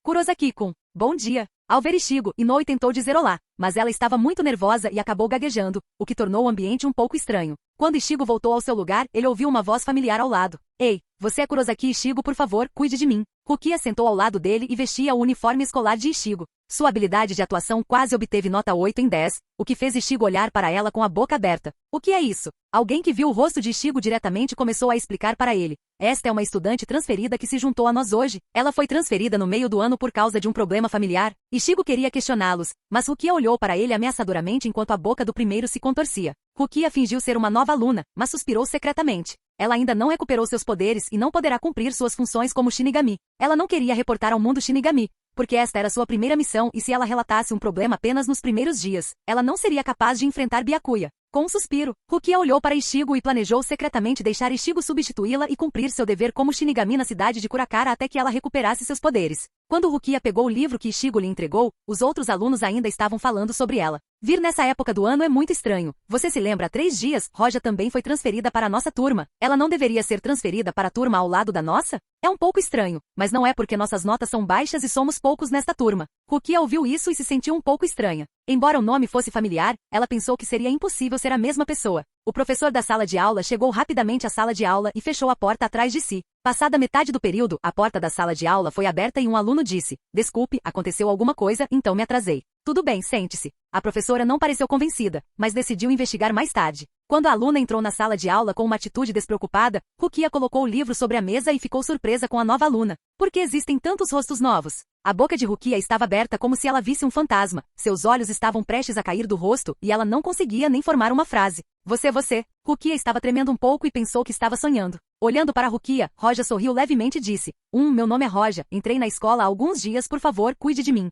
Kurosaki-kun, bom dia." Ao ver Ishigo, Inoue tentou dizer olá, mas ela estava muito nervosa e acabou gaguejando, o que tornou o ambiente um pouco estranho. Quando Ishigo voltou ao seu lugar, ele ouviu uma voz familiar ao lado. "Ei, você é Kurosaki Ishigo, por favor, cuide de mim." Rukia sentou ao lado dele e vestia o uniforme escolar de Ishigo. Sua habilidade de atuação quase obteve nota 8 em 10, o que fez Ishigo olhar para ela com a boca aberta. "O que é isso?" Alguém que viu o rosto de Ishigo diretamente começou a explicar para ele. "Esta é uma estudante transferida que se juntou a nós hoje. Ela foi transferida no meio do ano por causa de um problema familiar." Ishigo queria questioná-los, mas Rukia olhou para ele ameaçadoramente enquanto a boca do primeiro se contorcia. Rukia fingiu ser uma nova aluna, mas suspirou secretamente. Ela ainda não recuperou seus poderes e não poderá cumprir suas funções como Shinigami. Ela não queria reportar ao mundo Shinigami, porque esta era sua primeira missão e se ela relatasse um problema apenas nos primeiros dias, ela não seria capaz de enfrentar Byakuya. Com um suspiro, Rukia olhou para Ishigo e planejou secretamente deixar Ishigo substituí-la e cumprir seu dever como Shinigami na cidade de Kurakara até que ela recuperasse seus poderes. Quando Rukia pegou o livro que Ishigo lhe entregou, os outros alunos ainda estavam falando sobre ela. "Vir nessa época do ano é muito estranho. Você se lembra, há 3 dias, Roja também foi transferida para a nossa turma. Ela não deveria ser transferida para a turma ao lado da nossa? É um pouco estranho, mas não é porque nossas notas são baixas e somos poucos nesta turma." Rukia ouviu isso e se sentiu um pouco estranha. Embora o nome fosse familiar, ela pensou que seria impossível ser a mesma pessoa. O professor da sala de aula chegou rapidamente à sala de aula e fechou a porta atrás de si. Passada metade do período, a porta da sala de aula foi aberta e um aluno disse: "Desculpe, aconteceu alguma coisa, então me atrasei." "Tudo bem, sente-se." A professora não pareceu convencida, mas decidiu investigar mais tarde. Quando a aluna entrou na sala de aula com uma atitude despreocupada, Rukia colocou o livro sobre a mesa e ficou surpresa com a nova aluna. Por que existem tantos rostos novos? A boca de Rukia estava aberta como se ela visse um fantasma. Seus olhos estavam prestes a cair do rosto e ela não conseguia nem formar uma frase. Você. Rukia estava tremendo um pouco e pensou que estava sonhando. Olhando para Rukia, Roja sorriu levemente e disse, meu nome é Roja, entrei na escola há alguns dias, por favor, cuide de mim.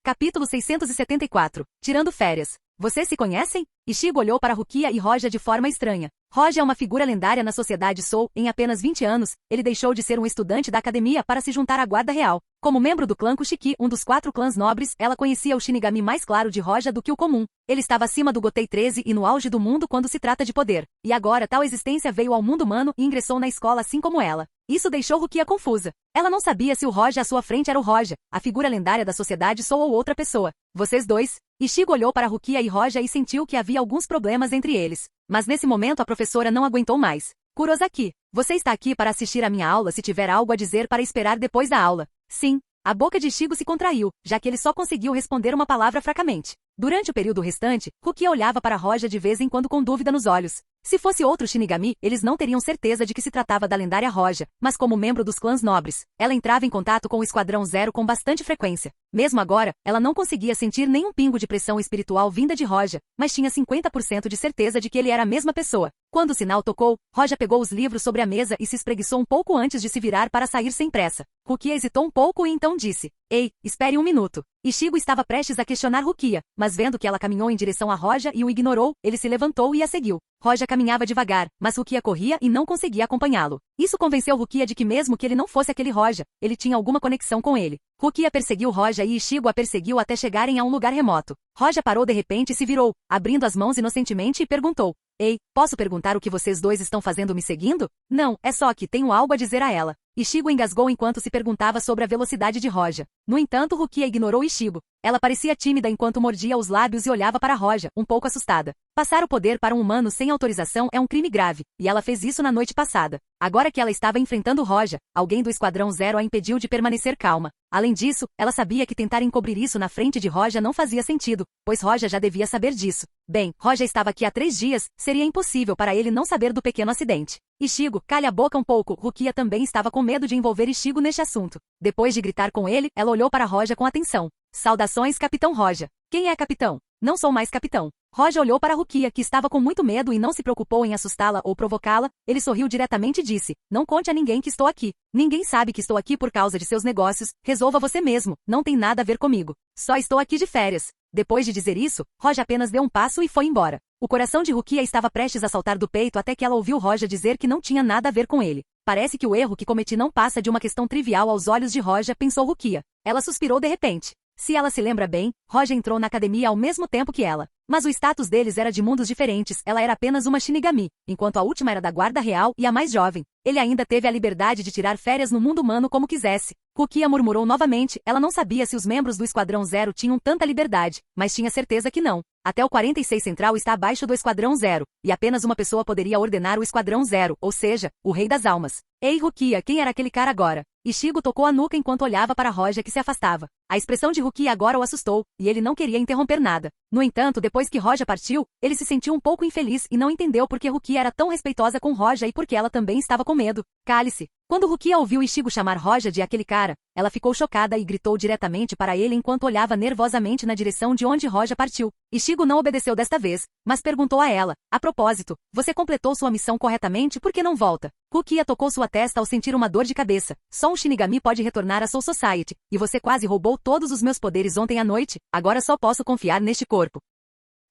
Capítulo 674. Tirando férias. Vocês se conhecem? Ichigo olhou para Rukia e Roja de forma estranha. Roja é uma figura lendária na sociedade Soul. Em apenas 20 anos, ele deixou de ser um estudante da academia para se juntar à guarda real. Como membro do clã Kushiki, um dos 4 clãs nobres, ela conhecia o Shinigami mais claro de Roja do que o comum. Ele estava acima do Gotei 13 e no auge do mundo quando se trata de poder. E agora tal existência veio ao mundo humano e ingressou na escola assim como ela. Isso deixou Rukia confusa. Ela não sabia se o Roja à sua frente era o Roja, a figura lendária da sociedade Soul ou outra pessoa. Vocês dois? Ichigo olhou para Rukia e Roja e sentiu que havia alguns problemas entre eles. Mas nesse momento a professora não aguentou mais. Kurosaki, você está aqui para assistir à minha aula se tiver algo a dizer para esperar depois da aula. Sim. A boca de Ichigo se contraiu, já que ele só conseguiu responder uma palavra fracamente. Durante o período restante, Rukia olhava para Roja de vez em quando com dúvida nos olhos. Se fosse outro Shinigami, eles não teriam certeza de que se tratava da lendária Roja, mas como membro dos clãs nobres, ela entrava em contato com o Esquadrão Zero com bastante frequência. Mesmo agora, ela não conseguia sentir nenhum pingo de pressão espiritual vinda de Roja, mas tinha 50% de certeza de que ele era a mesma pessoa. Quando o sinal tocou, Roja pegou os livros sobre a mesa e se espreguiçou um pouco antes de se virar para sair sem pressa. Rukia hesitou um pouco e então disse, ei, espere um minuto. Ichigo estava prestes a questionar Rukia, mas vendo que ela caminhou em direção a Roja e o ignorou, ele se levantou e a seguiu. Roja caminhava devagar, mas Rukia corria e não conseguia acompanhá-lo. Isso convenceu Rukia de que mesmo que ele não fosse aquele Roja, ele tinha alguma conexão com ele. Rukia perseguiu Roja e Ichigo a perseguiu até chegarem a um lugar remoto. Roja parou de repente e se virou, abrindo as mãos inocentemente e perguntou, ei, posso perguntar o que vocês dois estão fazendo me seguindo? Não, é só que tenho algo a dizer a ela. Ichigo engasgou enquanto se perguntava sobre a velocidade de Roja. No entanto, Rukia ignorou Ichigo. Ela parecia tímida enquanto mordia os lábios e olhava para Roja, um pouco assustada. Passar o poder para um humano sem autorização é um crime grave, e ela fez isso na noite passada. Agora que ela estava enfrentando Roja, alguém do Esquadrão Zero a impediu de permanecer calma. Além disso, ela sabia que tentar encobrir isso na frente de Roja não fazia sentido, pois Roja já devia saber disso. Bem, Roja estava aqui há 3 dias, seria impossível para ele não saber do pequeno acidente. Ichigo, calha a boca um pouco. Rukia também estava com medo de envolver Ichigo neste assunto. Depois de gritar com ele, ela olhou para Roja com atenção. Saudações, Capitão Roja. Quem é capitão? Não sou mais capitão. Roja olhou para Rukia, que estava com muito medo e não se preocupou em assustá-la ou provocá-la. Ele sorriu diretamente e disse, não conte a ninguém que estou aqui. Ninguém sabe que estou aqui por causa de seus negócios. Resolva você mesmo. Não tem nada a ver comigo. Só estou aqui de férias. Depois de dizer isso, Roja apenas deu um passo e foi embora. O coração de Rukia estava prestes a saltar do peito até que ela ouviu Roja dizer que não tinha nada a ver com ele. Parece que o erro que cometi não passa de uma questão trivial aos olhos de Roja, pensou Rukia. Ela suspirou de repente. Se ela se lembra bem, Roja entrou na academia ao mesmo tempo que ela. Mas o status deles era de mundos diferentes, ela era apenas uma Shinigami, enquanto a última era da guarda real e a mais jovem. Ele ainda teve a liberdade de tirar férias no mundo humano como quisesse. Rukia murmurou novamente, ela não sabia se os membros do Esquadrão Zero tinham tanta liberdade, mas tinha certeza que não. Até o 46 Central está abaixo do Esquadrão Zero, e apenas uma pessoa poderia ordenar o Esquadrão Zero, ou seja, o Rei das Almas. Ei Rukia, quem era aquele cara agora? Ichigo tocou a nuca enquanto olhava para Roja que se afastava. A expressão de Rukia agora o assustou, e ele não queria interromper nada. No entanto, depois que Roja partiu, ele se sentiu um pouco infeliz e não entendeu por que Rukia era tão respeitosa com Roja e por que ela também estava com medo. Cale-se. Quando Rukia ouviu Ichigo chamar Roja de aquele cara, ela ficou chocada e gritou diretamente para ele enquanto olhava nervosamente na direção de onde Roja partiu. Ichigo não obedeceu desta vez, mas perguntou a ela, a propósito, você completou sua missão corretamente, por que não volta? Rukia tocou sua testa ao sentir uma dor de cabeça. Só um Shinigami pode retornar à Soul Society, e você quase roubou todos os meus poderes ontem à noite, agora só posso confiar neste corpo.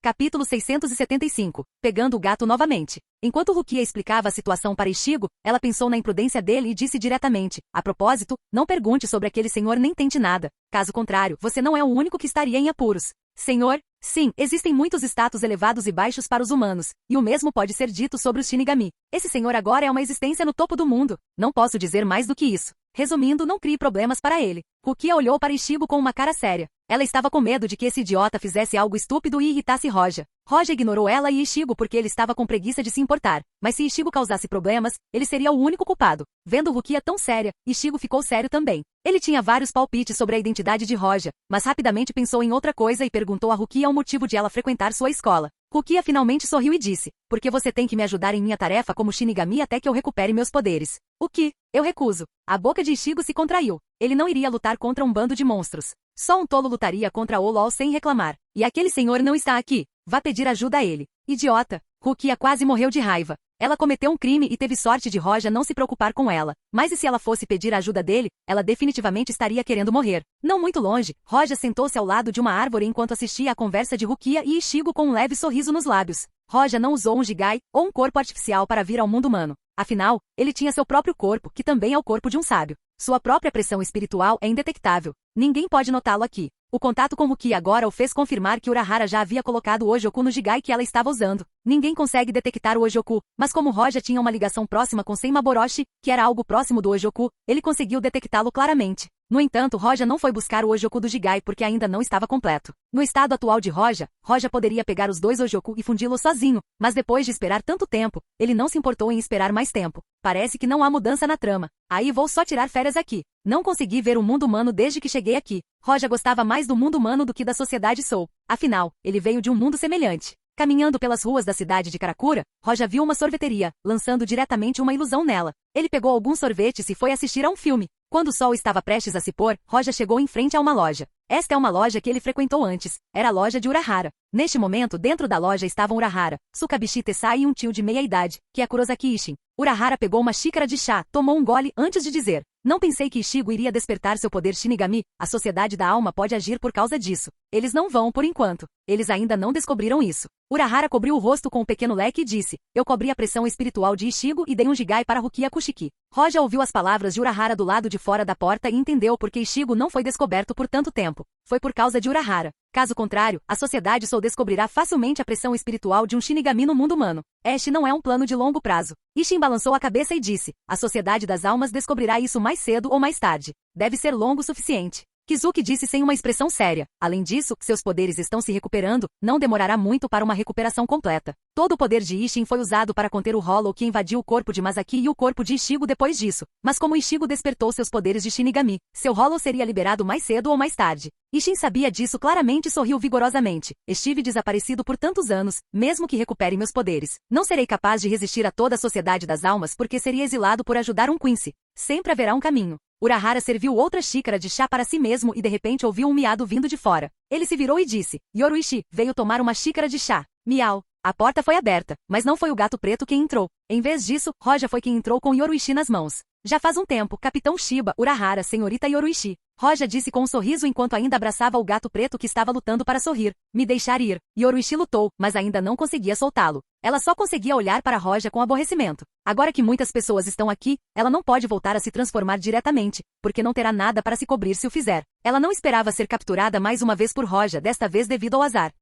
Capítulo 675. Pegando o gato novamente. Enquanto Rukia explicava a situação para Ichigo, ela pensou na imprudência dele e disse diretamente, a propósito, não pergunte sobre aquele senhor nem tente nada. Caso contrário, você não é o único que estaria em apuros. Senhor? Sim, existem muitos status elevados e baixos para os humanos, e o mesmo pode ser dito sobre os Shinigami. Esse senhor agora é uma existência no topo do mundo. Não posso dizer mais do que isso. Resumindo, não crie problemas para ele. Rukia olhou para Ichigo com uma cara séria. Ela estava com medo de que esse idiota fizesse algo estúpido e irritasse Roja. Roja ignorou ela e Ichigo porque ele estava com preguiça de se importar. Mas se Ichigo causasse problemas, ele seria o único culpado. Vendo Rukia tão séria, Ichigo ficou sério também. Ele tinha vários palpites sobre a identidade de Roja, mas rapidamente pensou em outra coisa e perguntou a Rukia o motivo de ela frequentar sua escola. Rukia finalmente sorriu e disse, porque você tem que me ajudar em minha tarefa como Shinigami até que eu recupere meus poderes. O que? Eu recuso. A boca de Ichigo se contraiu. Ele não iria lutar contra um bando de monstros. Só um tolo lutaria contra o LOL sem reclamar. E aquele senhor não está aqui. Vá pedir ajuda a ele. Idiota. Rukia quase morreu de raiva. Ela cometeu um crime e teve sorte de Roja não se preocupar com ela. Mas e se ela fosse pedir a ajuda dele, ela definitivamente estaria querendo morrer. Não muito longe, Roja sentou-se ao lado de uma árvore enquanto assistia à conversa de Rukia e Ichigo com um leve sorriso nos lábios. Roja não usou um Jigai, ou um corpo artificial para vir ao mundo humano. Afinal, ele tinha seu próprio corpo, que também é o corpo de um sábio. Sua própria pressão espiritual é indetectável. Ninguém pode notá-lo aqui. O contato com Rukia agora o fez confirmar que Urahara já havia colocado o Ojoku no Jigai que ela estava usando. Ninguém consegue detectar o Ojoku, mas como Roja tinha uma ligação próxima com Senmaboroshi, que era algo próximo do Ojoku, ele conseguiu detectá-lo claramente. No entanto, Roja não foi buscar o Ojoku do Jigai porque ainda não estava completo. No estado atual de Roja, Roja poderia pegar os dois Ojoku e fundi-los sozinho, mas depois de esperar tanto tempo, ele não se importou em esperar mais tempo. Parece que não há mudança na trama. Aí vou só tirar férias aqui. Não consegui ver o mundo humano desde que cheguei aqui. Roja gostava mais do mundo humano do que da sociedade Soul. Afinal, ele veio de um mundo semelhante. Caminhando pelas ruas da cidade de Karakura, Roja viu uma sorveteria, lançando diretamente uma ilusão nela. Ele pegou alguns sorvetes e foi assistir a um filme. Quando o sol estava prestes a se pôr, Roja chegou em frente a uma loja. Esta é uma loja que ele frequentou antes. Era a loja de Urahara. Neste momento, dentro da loja estavam Urahara, Tsukabishi Tessai e um tio de meia-idade, que é Kurosaki Ishin. Urahara pegou uma xícara de chá, tomou um gole antes de dizer: "Não pensei que Ichigo iria despertar seu poder Shinigami. A sociedade da alma pode agir por causa disso. Eles não vão por enquanto. Eles ainda não descobriram isso." Urahara cobriu o rosto com um pequeno leque e disse: "Eu cobri a pressão espiritual de Ichigo e dei um Jigai para Rukia Kushiki." Roja ouviu as palavras de Urahara do lado de fora da porta e entendeu por que Ichigo não foi descoberto por tanto tempo. Foi por causa de Urahara. Caso contrário, a sociedade Soul descobrirá facilmente a pressão espiritual de um Shinigami no mundo humano. Este não é um plano de longo prazo. Ishin balançou a cabeça e disse: "A sociedade das almas descobrirá isso mais cedo ou mais tarde. Deve ser longo o suficiente." Kizuki disse sem uma expressão séria. Além disso, seus poderes estão se recuperando, não demorará muito para uma recuperação completa. Todo o poder de Ishin foi usado para conter o Hollow que invadiu o corpo de Masaki e o corpo de Ichigo depois disso. Mas como Ichigo despertou seus poderes de Shinigami, seu Hollow seria liberado mais cedo ou mais tarde. Ishin sabia disso claramente e sorriu vigorosamente. "Estive desaparecido por tantos anos, mesmo que recupere meus poderes. Não serei capaz de resistir a toda a sociedade das almas porque seria exilado por ajudar um Quincy. Sempre haverá um caminho." Urahara serviu outra xícara de chá para si mesmo e de repente ouviu um miado vindo de fora. Ele se virou e disse: "Yoruichi, veio tomar uma xícara de chá." Miau. A porta foi aberta, mas não foi o gato preto quem entrou. Em vez disso, Roja foi quem entrou com Yoruichi nas mãos. "Já faz um tempo, Capitão Shiba, Urahara, senhorita Yoruichi." Roja disse com um sorriso enquanto ainda abraçava o gato preto que estava lutando para sorrir. "Me deixar ir." Yoruichi lutou, mas ainda não conseguia soltá-lo. Ela só conseguia olhar para Roja com aborrecimento. Agora que muitas pessoas estão aqui, ela não pode voltar a se transformar diretamente, porque não terá nada para se cobrir se o fizer. Ela não esperava ser capturada mais uma vez por Roja, desta vez devido ao azar.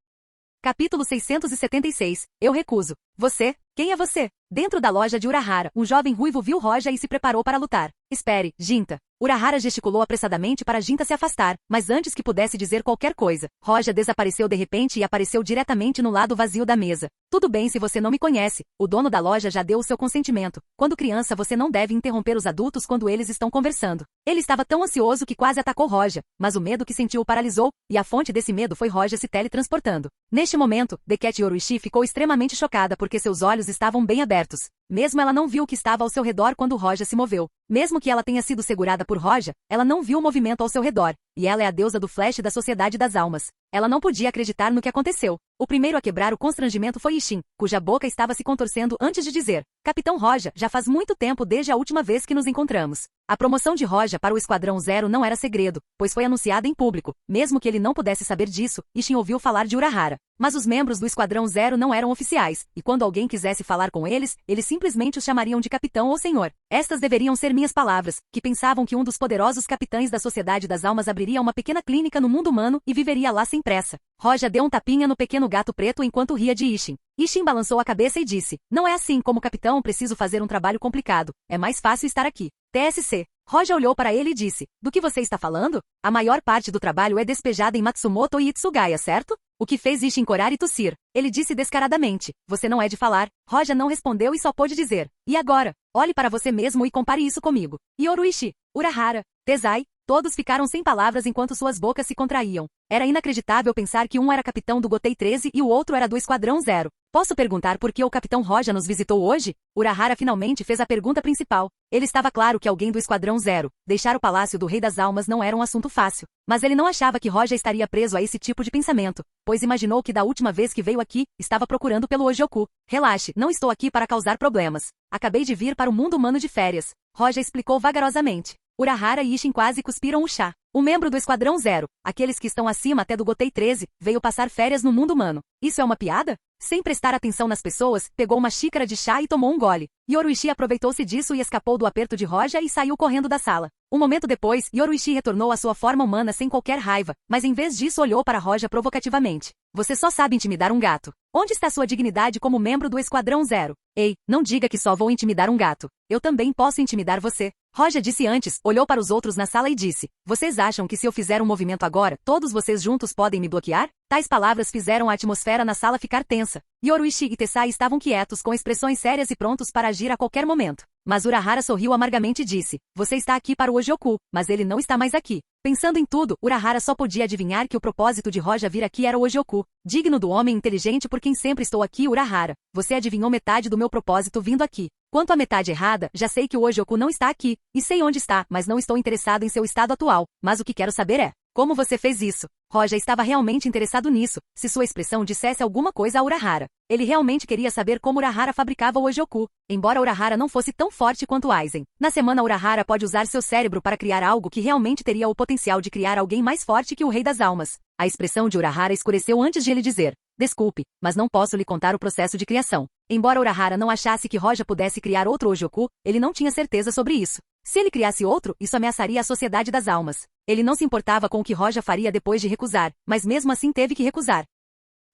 Capítulo 676. Eu recuso. "Você? Quem é você?" Dentro da loja de Urahara, um jovem ruivo viu Roja e se preparou para lutar. "Espere, Jinta." Urahara gesticulou apressadamente para Jinta se afastar, mas antes que pudesse dizer qualquer coisa, Roja desapareceu de repente e apareceu diretamente no lado vazio da mesa. "Tudo bem se você não me conhece. O dono da loja já deu o seu consentimento. Quando criança você não deve interromper os adultos quando eles estão conversando." Ele estava tão ansioso que quase atacou Roja, mas o medo que sentiu o paralisou, e a fonte desse medo foi Roja se teletransportando. Neste momento, Deket Yoruichi ficou extremamente chocada porque seus olhos estavam bem abertos. Mesmo ela não viu o que estava ao seu redor quando Roja se moveu. Mesmo que ela tenha sido segurada por Roja, ela não viu o movimento ao seu redor. E ela é a deusa do Flash da Sociedade das Almas. Ela não podia acreditar no que aconteceu. O primeiro a quebrar o constrangimento foi Ishin, cuja boca estava se contorcendo antes de dizer: "Capitão Roja, já faz muito tempo desde a última vez que nos encontramos." A promoção de Roja para o Esquadrão Zero não era segredo, pois foi anunciada em público. Mesmo que ele não pudesse saber disso, Ishin ouviu falar de Urahara. Mas os membros do Esquadrão Zero não eram oficiais, e quando alguém quisesse falar com eles simplesmente os chamariam de capitão ou senhor. Estas deveriam ser minhas palavras, que pensavam que um dos poderosos capitães da Sociedade das Almas abriria uma pequena clínica no mundo humano e viveria lá sem pressa. Roja deu um tapinha no pequeno gato preto enquanto ria de Ishin. Ishin balançou a cabeça e disse: "Não é assim, como capitão preciso fazer um trabalho complicado. É mais fácil estar aqui." TSC. Roja olhou para ele e disse: "Do que você está falando? A maior parte do trabalho é despejada em Matsumoto e Itsugaya, certo?" O que fez Ishin corar e tossir. Ele disse descaradamente: "Você não é de falar." Roja não respondeu e só pôde dizer: "E agora? Olhe para você mesmo e compare isso comigo." Yoruichi, Urahara, Tezai, Todos ficaram sem palavras enquanto suas bocas se contraíam. Era inacreditável pensar que um era capitão do Gotei 13 e o outro era do Esquadrão Zero. Posso perguntar por que o Capitão Roja nos visitou hoje? Urahara finalmente fez a pergunta principal. Ele estava claro que alguém do Esquadrão Zero. Deixar o Palácio do Rei das Almas não era um assunto fácil. Mas ele não achava que Roja estaria preso a esse tipo de pensamento, pois imaginou que da última vez que veio aqui, estava procurando pelo Ojioku. Relaxe, não estou aqui para causar problemas. Acabei de vir para o mundo humano de férias. Roja explicou vagarosamente. Urahara e Ishin quase cuspiram o chá. O membro do Esquadrão Zero, aqueles que estão acima até do Gotei 13, veio passar férias no mundo humano. Isso é uma piada? Sem prestar atenção nas pessoas, pegou uma xícara de chá e tomou um gole. Yoruichi aproveitou-se disso e escapou do aperto de Roja e saiu correndo da sala. Um momento depois, Yoruichi retornou à sua forma humana sem qualquer raiva, mas em vez disso olhou para Roja provocativamente. Você só sabe intimidar um gato. Onde está sua dignidade como membro do Esquadrão Zero? Ei, não diga que só vou intimidar um gato. Eu também posso intimidar você. Roja disse antes, olhou para os outros na sala e disse, vocês acham que se eu fizer um movimento agora, todos vocês juntos podem me bloquear? Tais palavras fizeram a atmosfera na sala ficar tensa. Yoruichi e Tessai estavam quietos com expressões sérias e prontos para agir a qualquer momento. Mas Urahara sorriu amargamente e disse, você está aqui para o Ojioku, mas ele não está mais aqui. Pensando em tudo, Urahara só podia adivinhar que o propósito de Roja vir aqui era o Ojioku. Digno do homem inteligente por quem sempre estou aqui, Urahara. Você adivinhou metade do meu propósito vindo aqui. Quanto à metade errada, já sei que o Ojioku não está aqui, e sei onde está, mas não estou interessado em seu estado atual. Mas o que quero saber é, como você fez isso? Roja estava realmente interessado nisso, se sua expressão dissesse alguma coisa a Urahara. Ele realmente queria saber como Urahara fabricava o Ojioku, embora Urahara não fosse tão forte quanto Aizen. Na semana Urahara pode usar seu cérebro para criar algo que realmente teria o potencial de criar alguém mais forte que o Rei das Almas. A expressão de Urahara escureceu antes de ele dizer, desculpe, mas não posso lhe contar o processo de criação. Embora Urahara não achasse que Roja pudesse criar outro Ojioku, ele não tinha certeza sobre isso. Se ele criasse outro, isso ameaçaria a Sociedade das Almas. Ele não se importava com o que Roja faria depois de recusar, mas mesmo assim teve que recusar.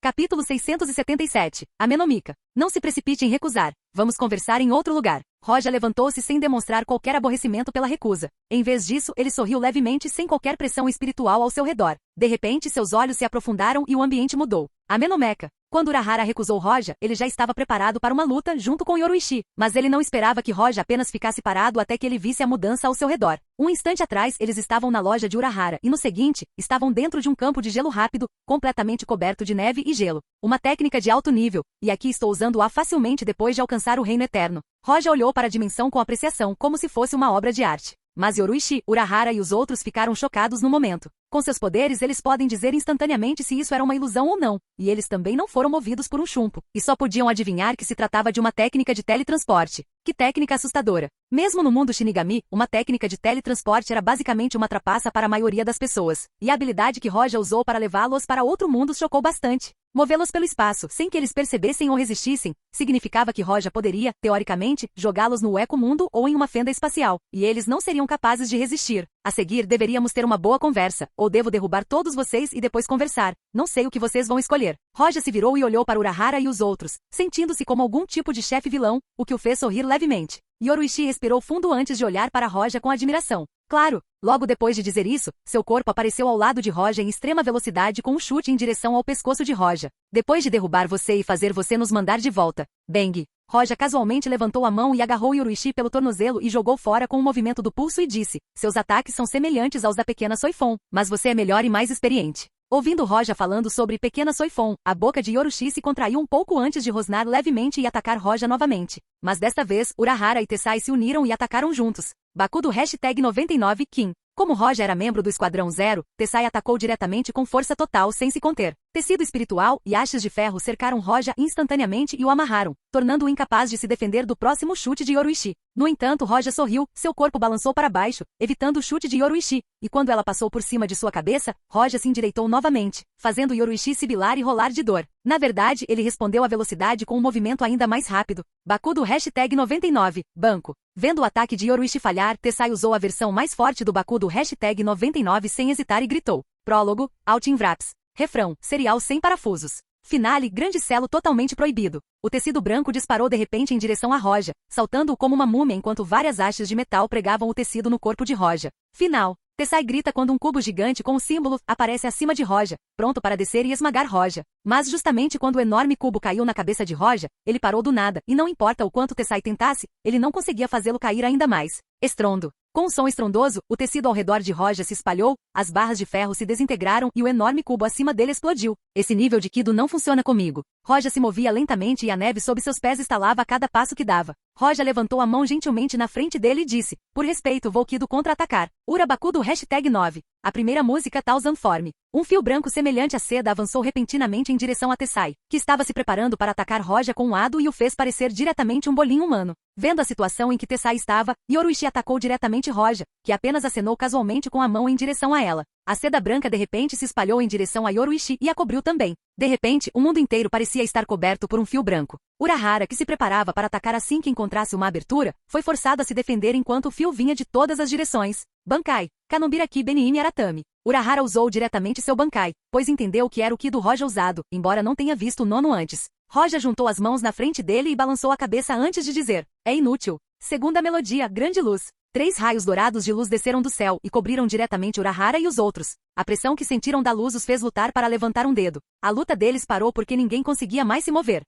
Capítulo 677. A Menomica. Não se precipite em recusar. Vamos conversar em outro lugar. Roja levantou-se sem demonstrar qualquer aborrecimento pela recusa. Em vez disso, ele sorriu levemente sem qualquer pressão espiritual ao seu redor. De repente, seus olhos se aprofundaram e o ambiente mudou. A Menomeca. Quando Urahara recusou Roja, ele já estava preparado para uma luta junto com Yoruichi, mas ele não esperava que Roja apenas ficasse parado até que ele visse a mudança ao seu redor. Um instante atrás, eles estavam na loja de Urahara e no seguinte, estavam dentro de um campo de gelo rápido, completamente coberto de neve e gelo. Uma técnica de alto nível, e aqui estou usando-a facilmente depois de alcançar o Reino Eterno. Roja olhou para a dimensão com apreciação, como se fosse uma obra de arte. Mas Yoruichi, Urahara e os outros ficaram chocados no momento. Com seus poderes eles podem dizer instantaneamente se isso era uma ilusão ou não, e eles também não foram movidos por um chumbo, e só podiam adivinhar que se tratava de uma técnica de teletransporte. Que técnica assustadora! Mesmo no mundo Shinigami, uma técnica de teletransporte era basicamente uma trapaça para a maioria das pessoas, e a habilidade que Roja usou para levá-los para outro mundo chocou bastante. Movê-los pelo espaço, sem que eles percebessem ou resistissem, significava que Roja poderia, teoricamente, jogá-los no eco-mundo ou em uma fenda espacial, e eles não seriam capazes de resistir. A seguir, deveríamos ter uma boa conversa, ou devo derrubar todos vocês e depois conversar. Não sei o que vocês vão escolher. Roja se virou e olhou para Urahara e os outros, sentindo-se como algum tipo de chefe vilão, o que o fez sorrir levemente. Yoruichi respirou fundo antes de olhar para Roja com admiração. Claro! Logo depois de dizer isso, seu corpo apareceu ao lado de Roja em extrema velocidade com um chute em direção ao pescoço de Roja. Depois de derrubar você e fazer você nos mandar de volta. Bang! Roja casualmente levantou a mão e agarrou Yoruichi pelo tornozelo e jogou fora com um movimento do pulso e disse, seus ataques são semelhantes aos da pequena Soifon, mas você é melhor e mais experiente. Ouvindo Roja falando sobre pequena Soifon, a boca de Yoruichi se contraiu um pouco antes de rosnar levemente e atacar Roja novamente. Mas desta vez, Urahara e Tessai se uniram e atacaram juntos. Bakudo #99 Kim. Como Roja era membro do Esquadrão Zero, Tessai atacou diretamente com força total sem se conter. Tecido espiritual e hastes de ferro cercaram Roja instantaneamente e o amarraram, tornando-o incapaz de se defender do próximo chute de Yoruichi. No entanto, Roja sorriu, seu corpo balançou para baixo, evitando o chute de Yoruichi, e quando ela passou por cima de sua cabeça, Roja se endireitou novamente, fazendo Yoruichi sibilar e rolar de dor. Na verdade, ele respondeu à velocidade com um movimento ainda mais rápido. Bakudo #99, banco. Vendo o ataque de Yoruichi falhar, Tessai usou a versão mais forte do Bakudo #99 sem hesitar e gritou. Prólogo, Altin Wraps. Refrão, cereal sem parafusos. Finale, grande selo totalmente proibido. O tecido branco disparou de repente em direção a Roja, saltando-o como uma múmia enquanto várias hastes de metal pregavam o tecido no corpo de Roja. Final. Tessai grita quando um cubo gigante com o símbolo aparece acima de Roja, pronto para descer e esmagar Roja. Mas justamente quando o enorme cubo caiu na cabeça de Roja, ele parou do nada, e não importa o quanto Tessai tentasse, ele não conseguia fazê-lo cair ainda mais. Estrondo. Com um som estrondoso, o tecido ao redor de Roja se espalhou, as barras de ferro se desintegraram e o enorme cubo acima dele explodiu. Esse nível de Kido não funciona comigo. Roja se movia lentamente e a neve sob seus pés estalava a cada passo que dava. Roja levantou a mão gentilmente na frente dele e disse, por respeito vou Kido contra-atacar. Urabakudo #9. A primeira música Thousand Form. Um fio branco semelhante à seda avançou repentinamente em direção a Tessai, que estava se preparando para atacar Roja com um ado e o fez parecer diretamente um bolinho humano. Vendo a situação em que Tessai estava, Yoruichi atacou diretamente Roja, que apenas acenou casualmente com a mão em direção a ela. A seda branca de repente se espalhou em direção a Yoruichi e a cobriu também. De repente, o mundo inteiro parecia estar coberto por um fio branco. Urahara, que se preparava para atacar assim que encontrasse uma abertura, foi forçado a se defender enquanto o fio vinha de todas as direções. Bankai. Kanobiraki Benin Aratami. Urahara usou diretamente seu Bankai, pois entendeu que era o Ki do Roja usado, embora não tenha visto o nono antes. Roja juntou as mãos na frente dele e balançou a cabeça antes de dizer, é inútil. Segunda melodia, grande luz. 3 raios dourados de luz desceram do céu e cobriram diretamente Urahara e os outros. A pressão que sentiram da luz os fez lutar para levantar um dedo. A luta deles parou porque ninguém conseguia mais se mover.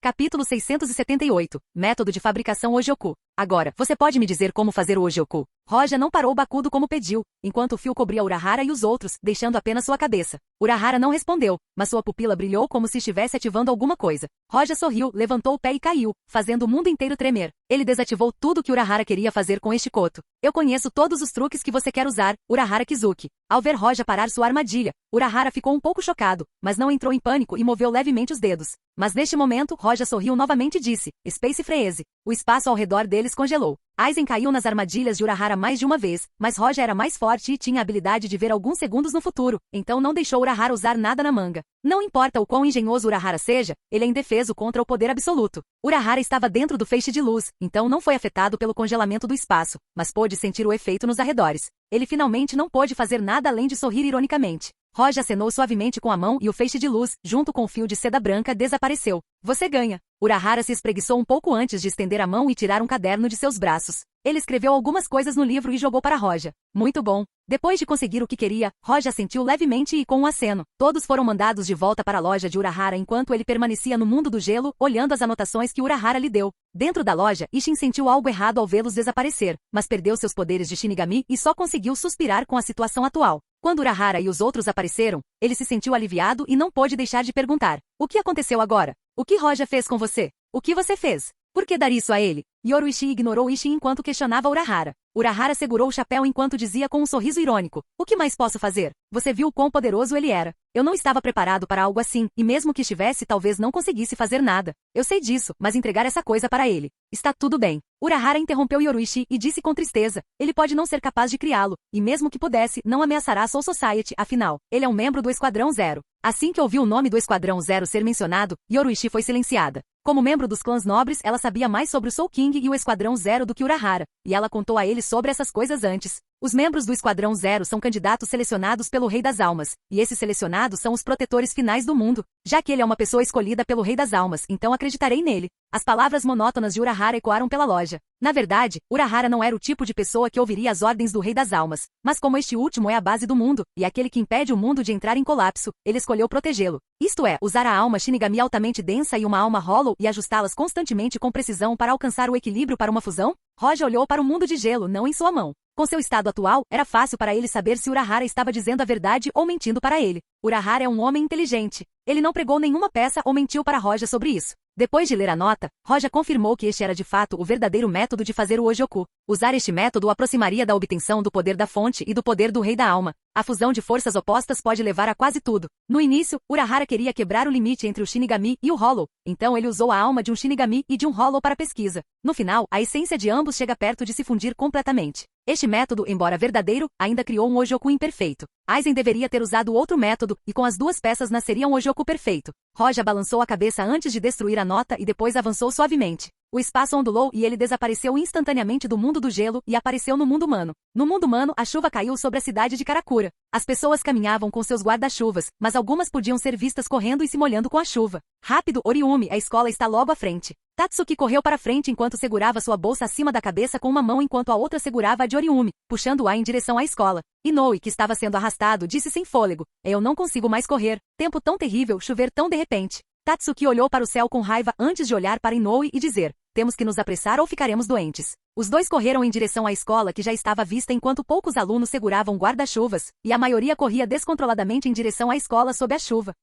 Capítulo 678. Método de fabricação Ojioku. Agora, você pode me dizer como fazer o Ojioku? Roja não parou Bakudo como pediu, enquanto o fio cobria Urahara e os outros, deixando apenas sua cabeça. Urahara não respondeu, mas sua pupila brilhou como se estivesse ativando alguma coisa. Roja sorriu, levantou o pé e caiu, fazendo o mundo inteiro tremer. Ele desativou tudo que Urahara queria fazer com este koto. Eu conheço todos os truques que você quer usar, Urahara Kizuki. Ao ver Roja parar sua armadilha, Urahara ficou um pouco chocado, mas não entrou em pânico e moveu levemente os dedos. Mas neste momento, Roja sorriu novamente e disse, Space Freeze. O espaço ao redor deles congelou. Aizen caiu nas armadilhas de Urahara mais de uma vez, mas Roja era mais forte e tinha a habilidade de ver alguns segundos no futuro, então não deixou Urahara usar nada na manga. Não importa o quão engenhoso Urahara seja, ele é indefeso contra o poder absoluto. Urahara estava dentro do feixe de luz, então não foi afetado pelo congelamento do espaço, mas pôde sentir o efeito nos arredores. Ele finalmente não pôde fazer nada além de sorrir ironicamente. Roja acenou suavemente com a mão e o feixe de luz, junto com o fio de seda branca, desapareceu. Você ganha. Urahara se espreguiçou um pouco antes de estender a mão e tirar um caderno de seus braços. Ele escreveu algumas coisas no livro e jogou para Roja. Muito bom. Depois de conseguir o que queria, Roja assentiu levemente e com um aceno. Todos foram mandados de volta para a loja de Urahara enquanto ele permanecia no mundo do gelo, olhando as anotações que Urahara lhe deu. Dentro da loja, Ishin sentiu algo errado ao vê-los desaparecer, mas perdeu seus poderes de Shinigami e só conseguiu suspirar com a situação atual. Quando Urahara e os outros apareceram, ele se sentiu aliviado e não pôde deixar de perguntar. O que aconteceu agora? O que Roja fez com você? O que você fez? Por que dar isso a ele? Yoruichi ignorou Ishin enquanto questionava Urahara. Urahara segurou o chapéu enquanto dizia com um sorriso irônico. O que mais posso fazer? Você viu o quão poderoso ele era. Eu não estava preparado para algo assim, e mesmo que estivesse talvez não conseguisse fazer nada. Eu sei disso, mas entregar essa coisa para ele. Está tudo bem. Urahara interrompeu Yoruichi e disse com tristeza. Ele pode não ser capaz de criá-lo, e mesmo que pudesse, não ameaçará Soul Society, afinal. Ele é um membro do Esquadrão Zero. Assim que ouviu o nome do Esquadrão Zero ser mencionado, Yoruichi foi silenciada. Como membro dos clãs nobres, ela sabia mais sobre o Soul King e o Esquadrão Zero do que Urahara, e ela contou a ele sobre essas coisas antes. Os membros do Esquadrão Zero são candidatos selecionados pelo Rei das Almas, e esses selecionados são os protetores finais do mundo. Já que ele é uma pessoa escolhida pelo Rei das Almas, então acreditarei nele. As palavras monótonas de Urahara ecoaram pela loja. Na verdade, Urahara não era o tipo de pessoa que ouviria as ordens do Rei das Almas, mas como este último é a base do mundo, e aquele que impede o mundo de entrar em colapso, ele escolheu protegê-lo. Isto é, usar a alma Shinigami altamente densa e uma alma Hollow e ajustá-las constantemente com precisão para alcançar o equilíbrio para uma fusão? Roja olhou para o mundo de gelo, não em sua mão. Com seu estado atual, era fácil para ele saber se Urahara estava dizendo a verdade ou mentindo para ele. Urahara é um homem inteligente. Ele não pregou nenhuma peça ou mentiu para Roja sobre isso. Depois de ler a nota, Roja confirmou que este era de fato o verdadeiro método de fazer o Ojioku. Usar este método o aproximaria da obtenção do poder da fonte e do poder do Rei da Alma. A fusão de forças opostas pode levar a quase tudo. No início, Urahara queria quebrar o limite entre o Shinigami e o Hollow, então ele usou a alma de um Shinigami e de um Hollow para pesquisa. No final, a essência de ambos chega perto de se fundir completamente. Este método, embora verdadeiro, ainda criou um Ojioku imperfeito. Aizen deveria ter usado outro método, e com as duas peças nasceria um Ojioku perfeito. Roja balançou a cabeça antes de destruir a nota e depois avançou suavemente. O espaço ondulou e ele desapareceu instantaneamente do mundo do gelo e apareceu no mundo humano. No mundo humano, a chuva caiu sobre a cidade de Karakura. As pessoas caminhavam com seus guarda-chuvas, mas algumas podiam ser vistas correndo e se molhando com a chuva. Rápido, Oriumi, a escola está logo à frente. Tatsuki correu para frente enquanto segurava sua bolsa acima da cabeça com uma mão enquanto a outra segurava a de Oriumi, puxando-a em direção à escola. Inoue, que estava sendo arrastado, disse sem fôlego. Eu não consigo mais correr. Tempo tão terrível, chover tão de repente. Tatsuki olhou para o céu com raiva antes de olhar para Inoue e dizer. temos que nos apressar ou ficaremos doentes. Os dois correram em direção à escola que já estava à vista enquanto poucos alunos seguravam guarda-chuvas, e a maioria corria descontroladamente em direção à escola sob a chuva.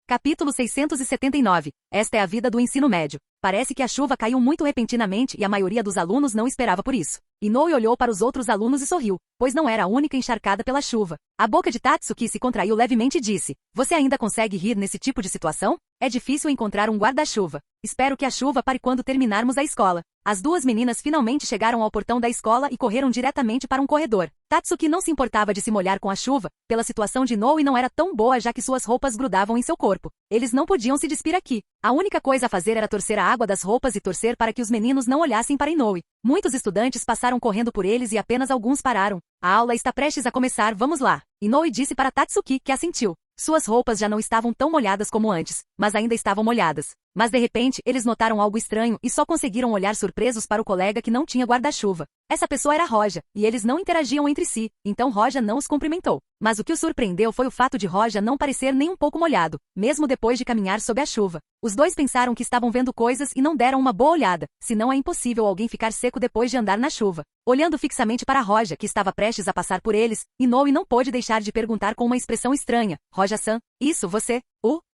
Capítulo 679. Esta é a vida do ensino médio. Parece que a chuva caiu muito repentinamente e a maioria dos alunos não esperava por isso. Inoue olhou para os outros alunos e sorriu, pois não era a única encharcada pela chuva. A boca de Tatsuki se contraiu levemente e disse: Você ainda consegue rir nesse tipo de situação? É difícil encontrar um guarda-chuva. Espero que a chuva pare quando terminarmos a escola. As duas meninas finalmente chegaram ao portão da escola e correram diretamente para um corredor. Tatsuki não se importava de se molhar com a chuva, pela situação de Inoue não era tão boa já que suas roupas grudavam em seu corpo. Eles não podiam se despir aqui. A única coisa a fazer era torcer a água das roupas e torcer para que os meninos não olhassem para Inoue. Muitos estudantes passaram correndo por eles e apenas alguns pararam. A aula está prestes a começar, vamos lá. Inoue disse para Tatsuki, que assentiu. Suas roupas já não estavam tão molhadas como antes, mas ainda estavam molhadas. Mas de repente, eles notaram algo estranho e só conseguiram olhar surpresos para o colega que não tinha guarda-chuva. Essa pessoa era Roja, e eles não interagiam entre si, então Roja não os cumprimentou. Mas o que os surpreendeu foi o fato de Roja não parecer nem um pouco molhado, mesmo depois de caminhar sob a chuva. Os dois pensaram que estavam vendo coisas e não deram uma boa olhada, senão é impossível alguém ficar seco depois de andar na chuva. Olhando fixamente para Roja, que estava prestes a passar por eles, Inoue não pôde deixar de perguntar com uma expressão estranha: Roja-san, isso você?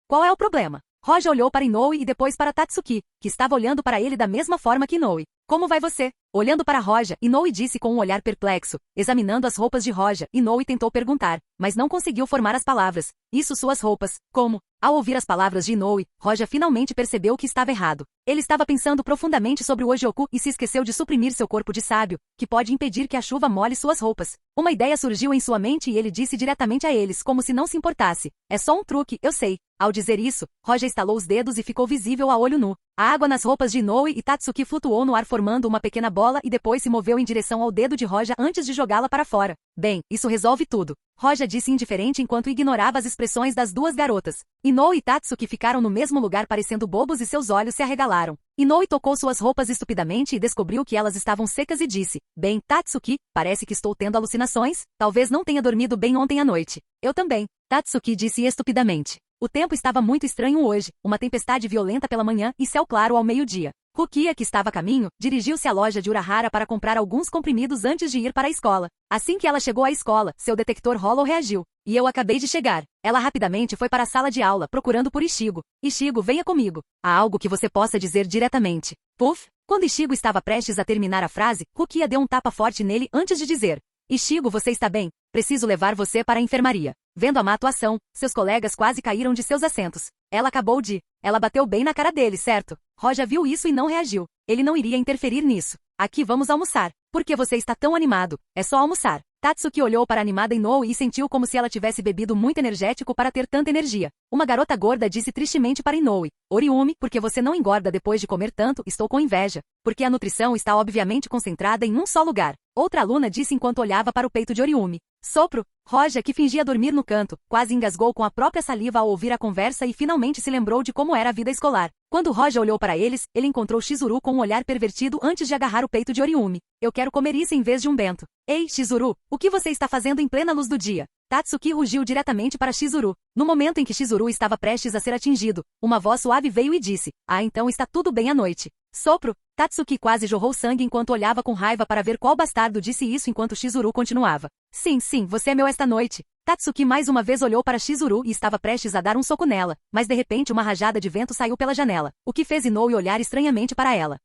Qual é o problema? Roja olhou para Inoue e depois para Tatsuki, que estava olhando para ele da mesma forma que Inoue. Como vai você? Olhando para Roja, Inoue disse com um olhar perplexo. Examinando as roupas de Roja, Inoue tentou perguntar, mas não conseguiu formar as palavras. Isso suas roupas. Como? Ao ouvir as palavras de Inoue, Roja finalmente percebeu que estava errado. Ele estava pensando profundamente sobre o Ojioku e se esqueceu de suprimir seu corpo de sábio, que pode impedir que a chuva molhe suas roupas. Uma ideia surgiu em sua mente e ele disse diretamente a eles, como se não se importasse. É só um truque, eu sei. Ao dizer isso, Roja estalou os dedos e ficou visível a olho nu. A água nas roupas de Inoue e Tatsuki flutuou no ar formando uma pequena bola e depois se moveu em direção ao dedo de Roja antes de jogá-la para fora. Bem, isso resolve tudo. Roja disse indiferente enquanto ignorava as expressões das duas garotas. Inoue e Tatsuki ficaram no mesmo lugar parecendo bobos e seus olhos se arregalaram. Inoue tocou suas roupas estupidamente e descobriu que elas estavam secas e disse: Bem, Tatsuki, parece que estou tendo alucinações. Talvez não tenha dormido bem ontem à noite. Eu também. Tatsuki disse estupidamente. O tempo estava muito estranho hoje, uma tempestade violenta pela manhã e céu claro ao meio-dia. Rukia, que estava a caminho, dirigiu-se à loja de Urahara para comprar alguns comprimidos antes de ir para a escola. Assim que ela chegou à escola, seu detector Hollow reagiu. E eu acabei de chegar. Ela rapidamente foi para a sala de aula, procurando por Ichigo. Ichigo, venha comigo. Há algo que você possa dizer diretamente. Puff. Quando Ichigo estava prestes a terminar a frase, Rukia deu um tapa forte nele antes de dizer: Ichigo, você está bem? Preciso levar você para a enfermaria. Vendo a má atuação, seus colegas quase caíram de seus assentos. Ela bateu bem na cara dele, certo? Roja viu isso e não reagiu. Ele não iria interferir nisso. Aqui vamos almoçar. Por que você está tão animado? É só almoçar. Tatsuki olhou para a animada Inoue e sentiu como se ela tivesse bebido muito energético para ter tanta energia. Uma garota gorda disse tristemente para Inoue: Oriumi, porque você não engorda depois de comer tanto, estou com inveja. Porque a nutrição está obviamente concentrada em um só lugar. Outra aluna disse enquanto olhava para o peito de Oriumi. Sopro. Roja, que fingia dormir no canto, quase engasgou com a própria saliva ao ouvir a conversa e finalmente se lembrou de como era a vida escolar. Quando Roja olhou para eles, ele encontrou Chizuru com um olhar pervertido antes de agarrar o peito de Oriumi. Eu quero comer isso em vez de um bento. Ei, Chizuru, o que você está fazendo em plena luz do dia? Tatsuki rugiu diretamente para Chizuru. No momento em que Chizuru estava prestes a ser atingido, uma voz suave veio e disse: Ah, então está tudo bem à noite. Sopro. Tatsuki quase jorrou sangue enquanto olhava com raiva para ver qual bastardo disse isso enquanto Chizuru continuava. Sim, você é meu esta noite. Tatsuki mais uma vez olhou para Chizuru e estava prestes a dar um soco nela, mas de repente uma rajada de vento saiu pela janela, o que fez Inoue olhar estranhamente para ela.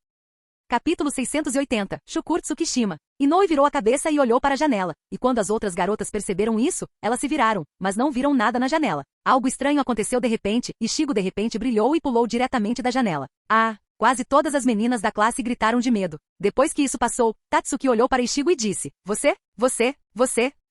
Capítulo 680. Shukurtsu Kishima. Inoue virou a cabeça e olhou para a janela, e quando as outras garotas perceberam isso, elas se viraram, mas não viram nada na janela. Algo estranho aconteceu de repente, e Ichigo de repente brilhou e pulou diretamente da janela. Ah! Quase todas as meninas da classe gritaram de medo. Depois que isso passou, Tatsuki olhou para Ichigo e disse: Você,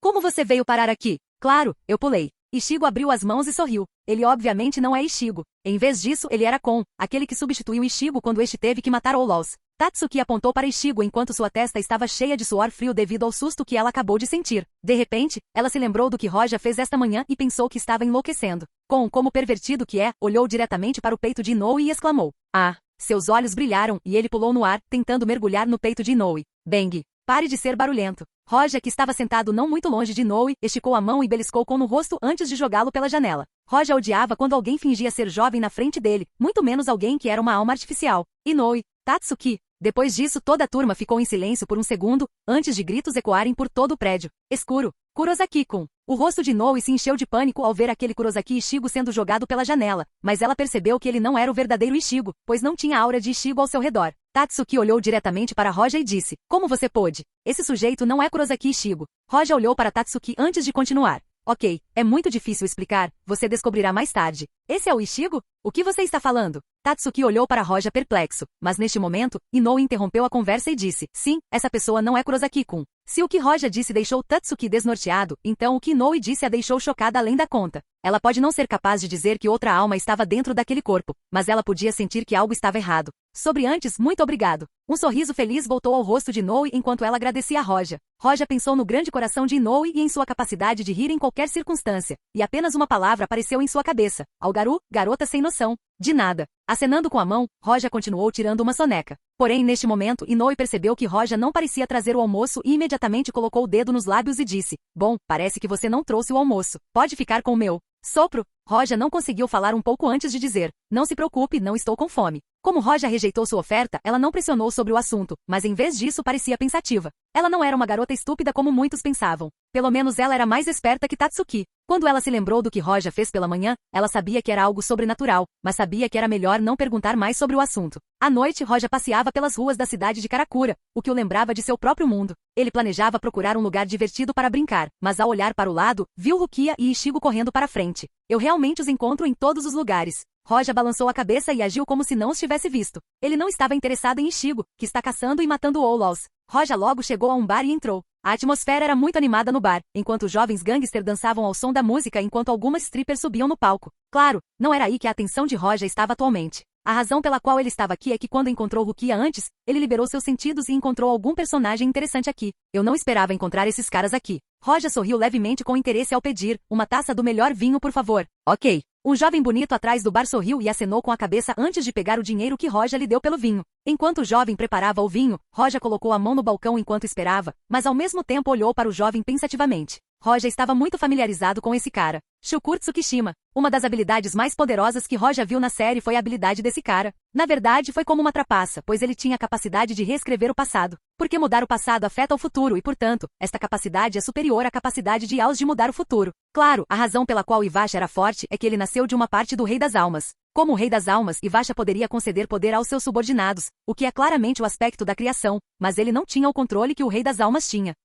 como você veio parar aqui? Claro, eu pulei. Ichigo abriu as mãos e sorriu. Ele obviamente não é Ichigo. Em vez disso, ele era Kon, aquele que substituiu Ichigo quando este teve que matar Olows. Tatsuki apontou para Ichigo enquanto sua testa estava cheia de suor frio devido ao susto que ela acabou de sentir. De repente, ela se lembrou do que Roja fez esta manhã e pensou que estava enlouquecendo. Kon, como pervertido que é, olhou diretamente para o peito de Inoue e exclamou: Ah! Seus olhos brilharam e ele pulou no ar, tentando mergulhar no peito de Inoue. Bang! Pare de ser barulhento. Roja, que estava sentado não muito longe de Inoue, esticou a mão e beliscou Kon no rosto antes de jogá-lo pela janela. Roja odiava quando alguém fingia ser jovem na frente dele, muito menos alguém que era uma alma artificial. Inoue, Tatsuki. Depois disso toda a turma ficou em silêncio por um segundo, antes de gritos ecoarem por todo o prédio. Escuro. Kurosaki-kun. O rosto de Inoue se encheu de pânico ao ver aquele Kurosaki Ichigo sendo jogado pela janela, mas ela percebeu que ele não era o verdadeiro Ichigo, pois não tinha aura de Ichigo ao seu redor. Tatsuki olhou diretamente para Roja e disse, como você pôde? Esse sujeito não é Kurosaki Ichigo. Roja olhou para Tatsuki antes de continuar. Ok, é muito difícil explicar, você descobrirá mais tarde. Esse é o Ichigo? O que você está falando? Tatsuki olhou para Roja perplexo, mas neste momento, Inoue interrompeu a conversa e disse, sim, essa pessoa não é Kurosaki-kun. Se o que Roja disse deixou Tatsuki desnorteado, então o que Inoue disse a deixou chocada além da conta. Ela pode não ser capaz de dizer que outra alma estava dentro daquele corpo, mas ela podia sentir que algo estava errado. Sobre antes, muito obrigado. Um sorriso feliz voltou ao rosto de Inoue enquanto ela agradecia a Roja. Roja pensou no grande coração de Inoue e em sua capacidade de rir em qualquer circunstância, e apenas uma palavra apareceu em sua cabeça. Algaru, garota sem noção. De nada. Acenando com a mão, Roja continuou tirando uma soneca. Porém, neste momento, Inoue percebeu que Roja não parecia trazer o almoço e imediatamente colocou o dedo nos lábios e disse, bom, parece que você não trouxe o almoço. Pode ficar com o meu. Sopro. Roja não conseguiu falar um pouco antes de dizer, não se preocupe, não estou com fome. Como Roja rejeitou sua oferta, ela não pressionou sobre o assunto, mas em vez disso parecia pensativa. Ela não era uma garota estúpida como muitos pensavam. Pelo menos ela era mais esperta que Tatsuki. Quando ela se lembrou do que Roja fez pela manhã, ela sabia que era algo sobrenatural, mas sabia que era melhor não perguntar mais sobre o assunto. À noite, Roja passeava pelas ruas da cidade de Karakura, o que o lembrava de seu próprio mundo. Ele planejava procurar um lugar divertido para brincar, mas ao olhar para o lado, viu Rukia e Ichigo correndo para frente. Eu realmente os encontro em todos os lugares. Roja balançou a cabeça e agiu como se não os tivesse visto. Ele não estava interessado em Ichigo, que está caçando e matando Outlaws. Roja logo chegou a um bar e entrou. A atmosfera era muito animada no bar, enquanto os jovens gangster dançavam ao som da música enquanto algumas strippers subiam no palco. Claro, não era aí que a atenção de Roja estava atualmente. A razão pela qual ele estava aqui é que quando encontrou Rukia antes, ele liberou seus sentidos e encontrou algum personagem interessante aqui. Eu não esperava encontrar esses caras aqui. Roja sorriu levemente com interesse ao pedir, uma taça do melhor vinho por favor. Ok. Um jovem bonito atrás do bar sorriu e acenou com a cabeça antes de pegar o dinheiro que Roja lhe deu pelo vinho. Enquanto o jovem preparava o vinho, Roja colocou a mão no balcão enquanto esperava, mas ao mesmo tempo olhou para o jovem pensativamente. Roja estava muito familiarizado com esse cara. Shukuro Tsukishima. Uma das habilidades mais poderosas que Roja viu na série foi a habilidade desse cara. Na verdade, foi como uma trapaça, pois ele tinha a capacidade de reescrever o passado. Porque mudar o passado afeta o futuro e, portanto, esta capacidade é superior à capacidade de Yaos de mudar o futuro. Claro, a razão pela qual Ivasha era forte é que ele nasceu de uma parte do Rei das Almas. Como o Rei das Almas, Ivasha poderia conceder poder aos seus subordinados, o que é claramente o aspecto da criação, mas ele não tinha o controle que o Rei das Almas tinha.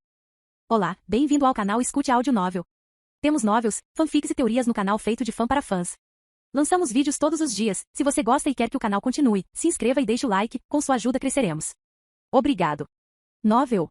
Olá, bem-vindo ao canal Escute Áudio Novel. Temos novels, fanfics e teorias no canal feito de fã para fãs. Lançamos vídeos todos os dias. Se você gosta e quer que o canal continue, se inscreva e deixe o like, com sua ajuda cresceremos. Obrigado. Novel.